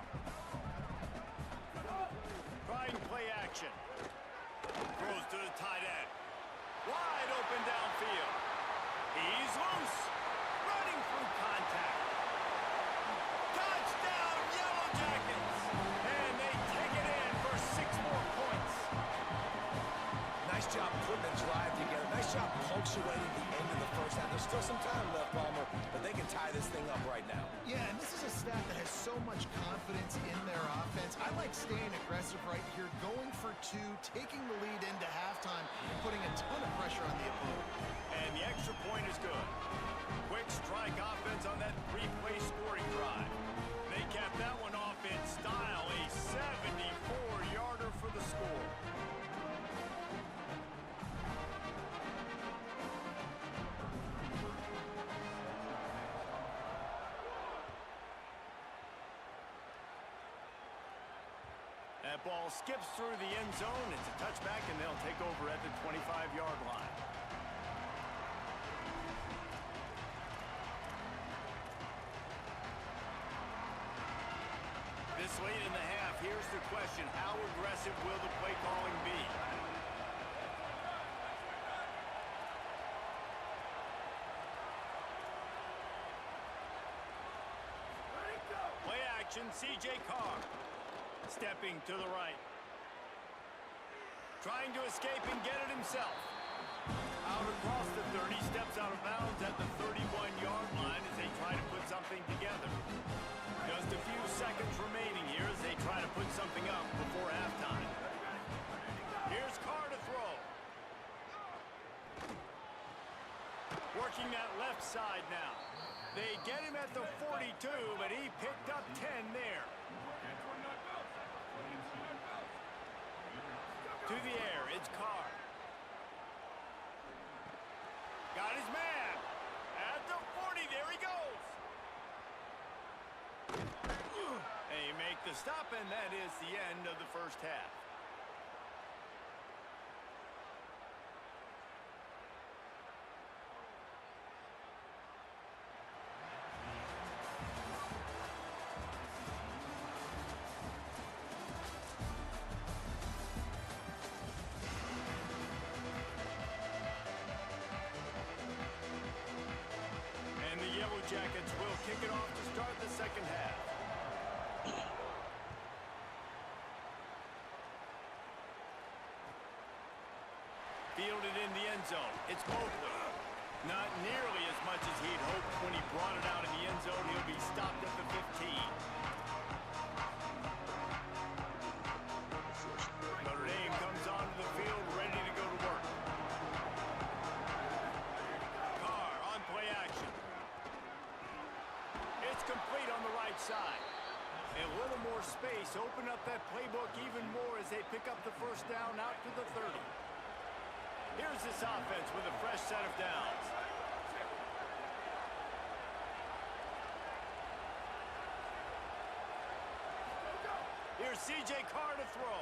Trying play action. Throws to the tight end. Wide open downfield. He's loose. Running through contact. Touchdown, Yellow Jackets. And they take it in for 6 more points. Nice job putting a drive together. Nice job punctuating the end of the first half. There's still some time left, Palmer, but they can tie this thing up right now. Yeah, and this is a staff that has so much confidence in their offense. I like staying aggressive right here, going for 2, taking the lead into halftime, putting a ton of pressure on the opponent. And the extra point is good. Quick strike offense on that 3-play scoring drive. They capped that one off in style, a 74-yarder for the score. That ball skips through the end zone. It's a touchback, and they'll take over at the 25-yard line. This late in the half, here's the question. How aggressive will the play calling be? Play action, C.J. Carr. Stepping to the right. Trying to escape and get it himself. Out across the 30, steps out of bounds at the 31-yard line as they try to put something together. Just a few seconds remaining here as they try to put something up before halftime. Here's Carr to throw. Working that left side now. They get him at the 42, but he picked up 10 there. To the air, it's Carr. Got his man. At the 40, there he goes. They make the stop, and that is the end of the first half. Jackets will kick it off to start the second half. Fielded in the end zone. It's Mobley. Not nearly as much as he'd hoped when he brought it out in the end zone. He'll be stopped at the 15. Notre Dame comes onto the field ready to go to work. Carr on play action. It's complete on the right side. A little more space. Open up that playbook even more as they pick up the first down out to the 30. Here's this offense with a fresh set of downs. Here's C.J. Carr to throw.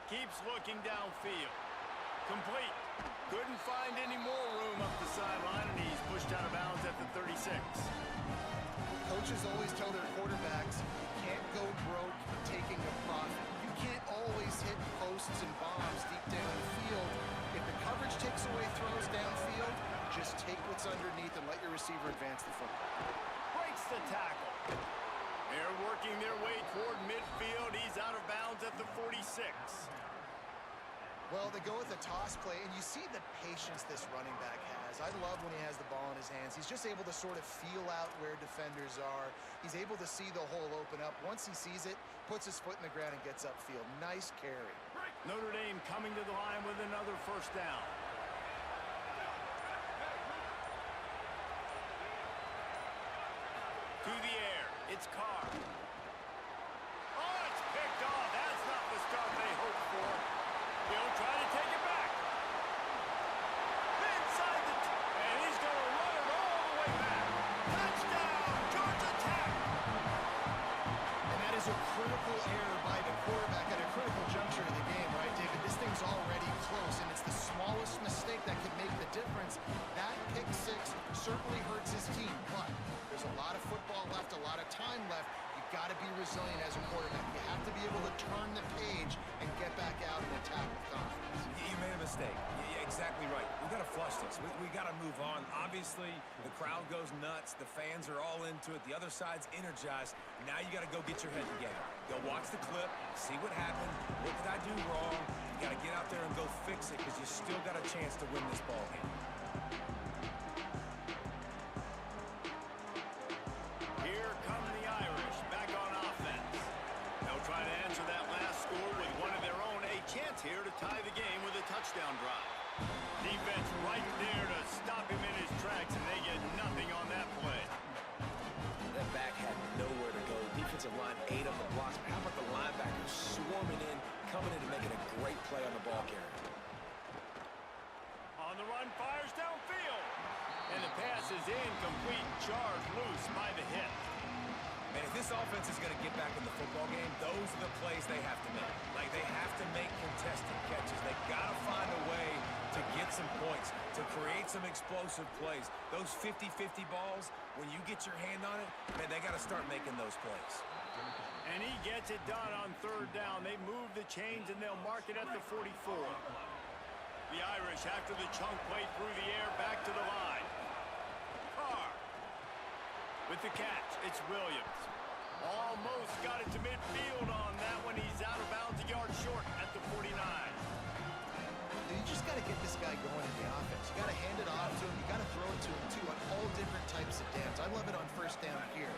Keeps looking downfield. Complete. Couldn't find any more room up the sideline, and he's pushed out of bounds at the 36. Coaches always tell their quarterbacks, you can't go broke taking a profit. You can't always hit posts and bombs deep down the field. If the coverage takes away throws downfield, just take what's underneath and let your receiver advance the football. Breaks the tackle. They're working their way toward midfield. He's out of bounds at the 46. Well, they go with a toss play, and you see the patience this running back has. I love when he has the ball in his hands. He's just able to sort of feel out where defenders are. He's able to see the hole open up. Once he sees it, puts his foot in the ground and gets upfield. Nice carry. Notre Dame coming to the line with another first down. To the air. It's Carr. Oh, it's picked off. That's not the start they hoped for. He'll try to take it back. Inside the... and he's going to run it all the way back. Touchdown, Georgia Tech. And that is a critical error by the quarterback at a critical juncture of the game, right, David? This thing's already close, and it's the smallest mistake that could make the difference. That pick six certainly hurts his team, but there's a lot of football left, a lot of time left. You've got to be resilient as a quarterback. You have to be able to turn the page and get back out and attack with confidence. You made a mistake. Yeah, exactly right. We got to flush this. We got to move on. Obviously, the crowd goes nuts. The fans are all into it. The other side's energized. Now you got to go get your head together. Go watch the clip, see what happened. What did I do wrong? You got to get out there and go fix it because you still got a chance to win this ball game. Here come the Irish back on offense. They'll try to answer that last score with one of their own. A chance here to tie the game with a touchdown drive. Defense right there to stop him in his tracks, and they get nothing on that play. That back had nowhere to go. Defensive line ate up the blocks. But how about the linebackers swarming in, coming in and making a great play on the ball carrier? On the run, fires downfield. And the pass is incomplete. Charged loose by the hit. And if this offense is going to get back in the football game, those are the plays they have to make. Like, they have to make contested catches. They got to find a way to get some points, to create some explosive plays. Those 50-50 balls, when you get your hand on it, man, they got to start making those plays. And he gets it done on third down. They move the chains, and they'll mark it at the 44. The Irish, after the chunk play through the air, back to the line. Carr with the catch. It's Williams. Almost got it to midfield on that one. He's out of bounds, a yard short at the 49. You just got to get this guy going in the offense. You got to hand it off to him. You got to throw it to him, too, on all different types of downs. I love it on first down here.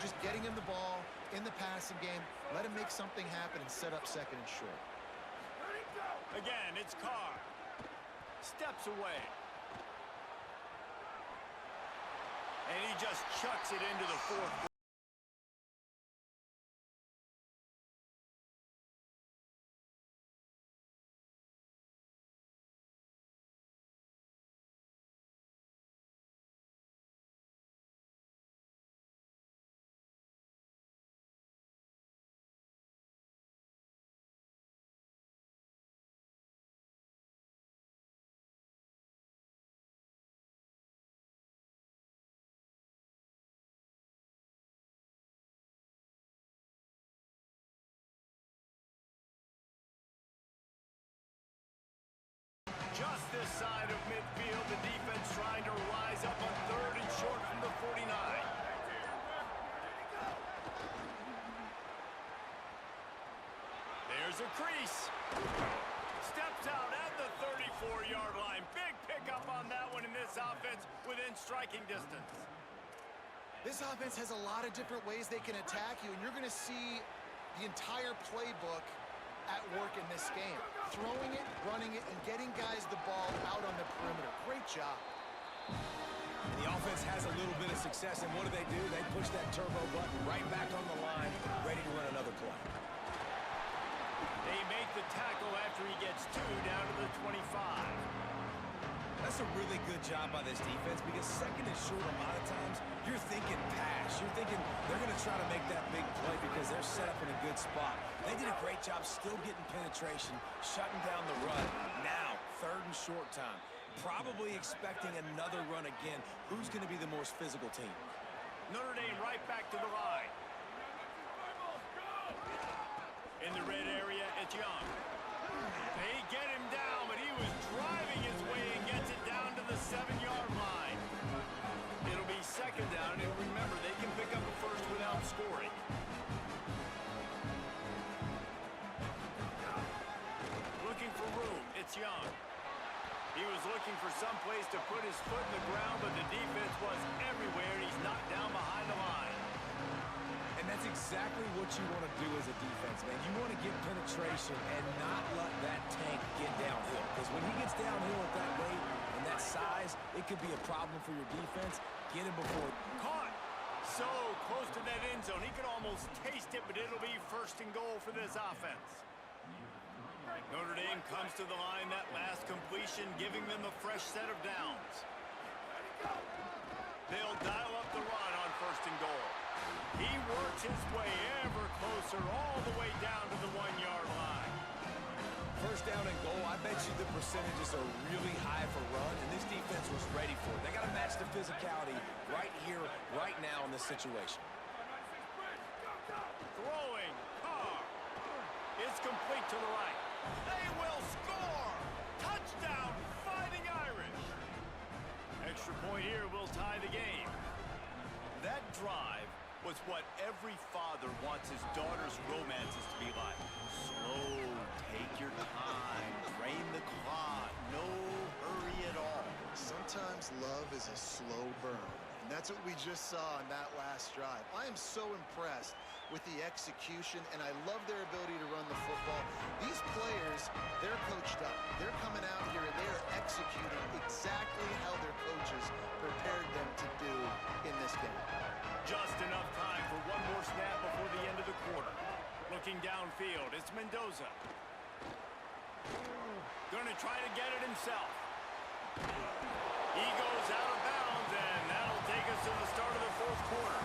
Just getting him the ball in the passing game, let him make something happen and set up second and short. Again, it's Carr. Steps away. And he just chucks it into the fourth. Just this side of midfield, the defense trying to rise up on third and short from the 49. There's a crease. Steps out at the 34-yard line. Big pickup on that one in this offense within striking distance. This offense has a lot of different ways they can attack you, and you're going to see the entire playbook at work in this game. Throwing it, running it, and getting guys the ball out on the perimeter. Great job. The offense has a little bit of success, and what do? They push that turbo button right back on the line, ready to run another play. They make the tackle after he gets two down to the 25. That's a really good job by this defense because second and short a lot of times, you're thinking pass. You're thinking they're going to try to make that big play because they're set up in a good spot. They did a great job still getting penetration, shutting down the run. Now, third and short time. Probably expecting another run again. Who's going to be the most physical team? Notre Dame right back to the line. In the red area, it's Young. They get him down, but he was driving his way and gets it down to the 7-yard line. It'll be second down, and remember, they can pick up a first without scoring. Looking for room, it's Young. He was looking for some place to put his foot in the ground, but the defense was everywhere, and he's knocked down behind the line. And that's exactly what you want to do as a defense, man. You want to get penetration and not let that tank get downhill. Because when he gets downhill at that rate and that size, it could be a problem for your defense. Get him before. Caught! So close to that end zone. He could almost taste it, but it'll be first and goal for this offense. Notre Dame comes to the line, that last completion, giving them a fresh set of downs. They'll dial up the run on first and goal. He works his way ever closer all the way down to the 1-yard line. First down and goal, I bet you the percentages are really high for run, and this defense was ready for it. They got to match the physicality right here, right now in this situation. Throwing, Carr. It's complete to the right. They will score! Touchdown, Fighting Irish! Extra point here will tie the game. That drive was what every father wants his daughter's romances to be like. Slow, take your time, drain the clock, no hurry at all. Sometimes love is a slow burn, and that's what we just saw on that last drive. I am so impressed with the execution, and I love their ability to run the football. These players, they're coached up. They're coming out here, and they are executing exactly how their coaches prepared them to do in this game. Just enough time for one more snap before the end of the quarter. Looking downfield, it's Mendoza. Gonna try to get it himself. He goes out of bounds, and that'll take us to the start of the fourth quarter.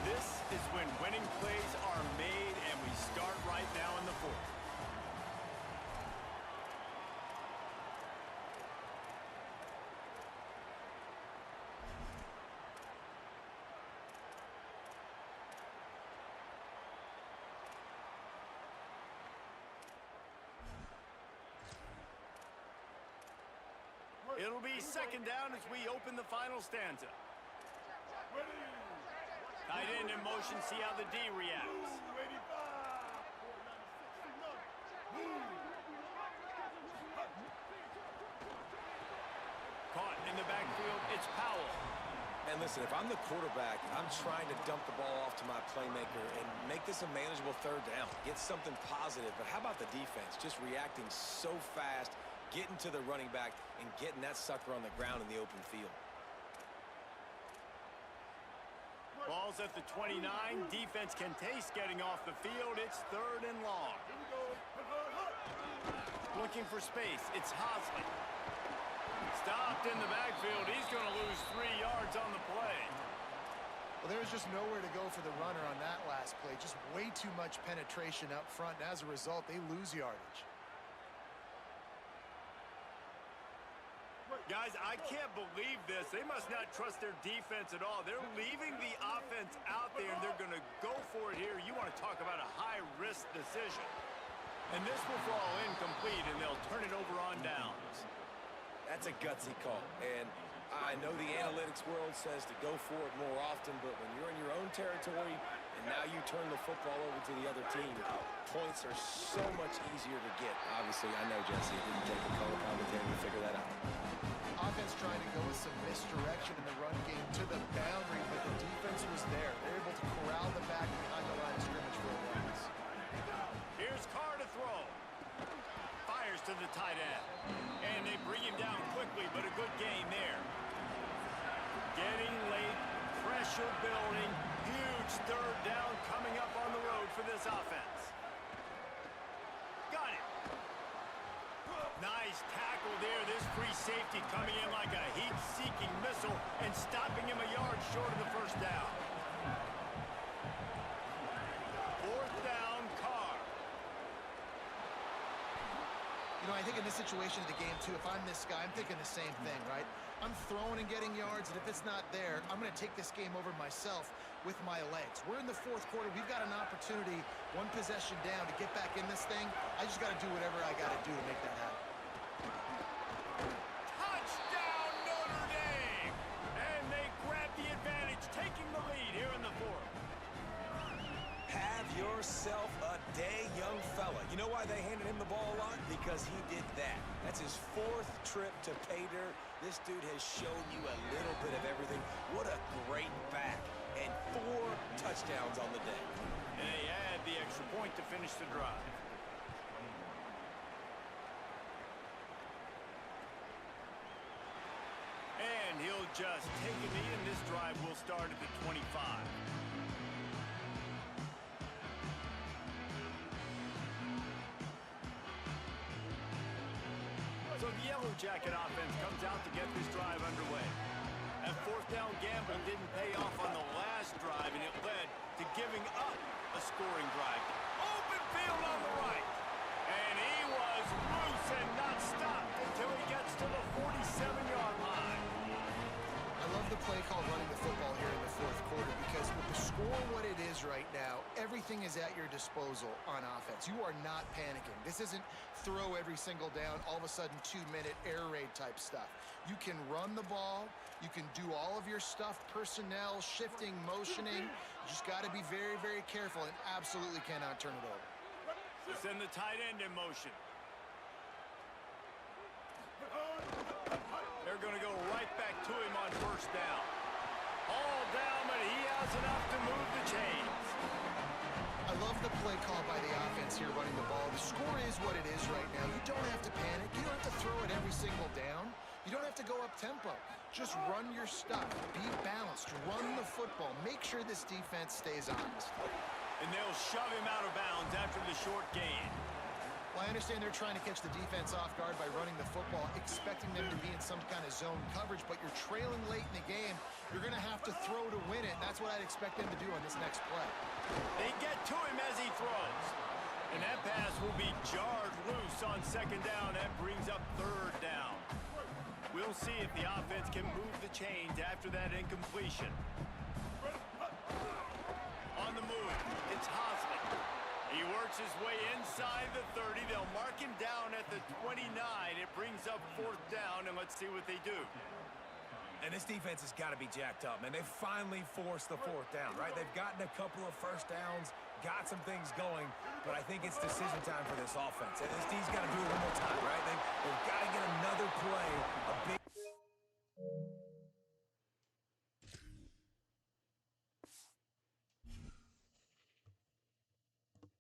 This is when winning plays are made, and we start right now in the fourth. It'll be second down as we open the final stanza. Tight end in motion, see how the D reacts. Caught in the backfield, it's Powell. Man, listen, if I'm the quarterback, I'm trying to dump the ball off to my playmaker and make this a manageable third down. Get something positive. But how about the defense? Just reacting so fast, getting to the running back, and getting that sucker on the ground in the open field. Ball's at the 29. Defense can taste getting off the field. It's third and long. Looking for space. It's Hosley. Stopped in the backfield. He's going to lose 3 yards on the play. Well, there was just nowhere to go for the runner on that last play. Just way too much penetration up front, and as a result, they lose yardage. Guys, I can't believe this. They must not trust their defense at all. They're leaving the offense out there, and they're going to go for it here. You want to talk about a high-risk decision. And this will fall incomplete, and they'll turn it over on downs. That's a gutsy call. And I know the analytics world says to go for it more often, but when you're in your own territory and now you turn the football over to the other team, points are so much easier to get. Obviously, I know, Jesse, it didn't take the color commentator to figure that out. Offense trying to go with some misdirection in the run game to the boundary, but the defense was there. They're able to corral the back behind the line of scrimmage for a once. Here's Carr to throw. Fires to the tight end. And they bring him down quickly, but a good gain there. Getting late, pressure building, huge third down coming up on the road for this offense. Got it. Nice tackle there. This free safety coming in like a heat-seeking missile and stopping him a yard short of the first down. Fourth down, Carr. You know, I think in this situation of the game, too, if I'm this guy, I'm thinking the same thing, right? I'm throwing and getting yards, and if it's not there, I'm going to take this game over myself with my legs. We're in the fourth quarter. We've got an opportunity, one possession down, to get back in this thing. I just got to do whatever I got to do to make that happen. Touchdown, Notre Dame! And they grab the advantage, taking the lead here in the fourth. Have yourself a day, young fella. You know why they handed him the ball a lot? Because he did that. That's his fourth trip to pay dirt. This dude has shown you a little bit of everything. What a great back. And 4 touchdowns on the day. And they add the extra point to finish the drive. And he'll just take a knee, and this drive will start at the 25. So the Yellow Jacket offense comes out to get this drive underway. That fourth down gamble didn't pay off on the last drive, and it led to giving up a scoring drive. Open field on the right. And he was loose and not stopped until he gets to the 47-yard line. I love the play call running the football here in the fourth quarter because with the score what it is right now, everything is at your disposal on offense. You are not panicking. This isn't throw every single down, all of a sudden 2-minute air raid type stuff. You can run the ball. You can do all of your stuff, personnel, shifting, motioning. You just got to be very, very careful and absolutely cannot turn it over. They send the tight end in motion. They're going to go right back to him on first down. All down, but he has enough to move the chains. I love the play call by the offense here running the ball. The score is what it is right now. You don't have to panic. You don't have to throw it every single down. You don't have to go up tempo. Just run your stuff. Be balanced. Run the football. Make sure this defense stays honest. And they'll shove him out of bounds after the short gain. Well, I understand they're trying to catch the defense off guard by running the football, expecting them to be in some kind of zone coverage, but you're trailing late in the game. You're going to have to throw to win it. That's what I'd expect them to do on this next play. They get to him as he throws. And that pass will be jarred loose on second down. That brings up third down. We'll see if the offense can move the chains after that incompletion. On the move, it's Hosley. He works his way inside the 30. They'll mark him down at the 29. It brings up fourth down, and let's see what they do. And this defense has got to be jacked up, man. They've finally forced the fourth down, right? They've gotten a couple of first downs, got some things going, but I think it's decision time for this offense. And this D's got to do it one more time, right? They've got to get another play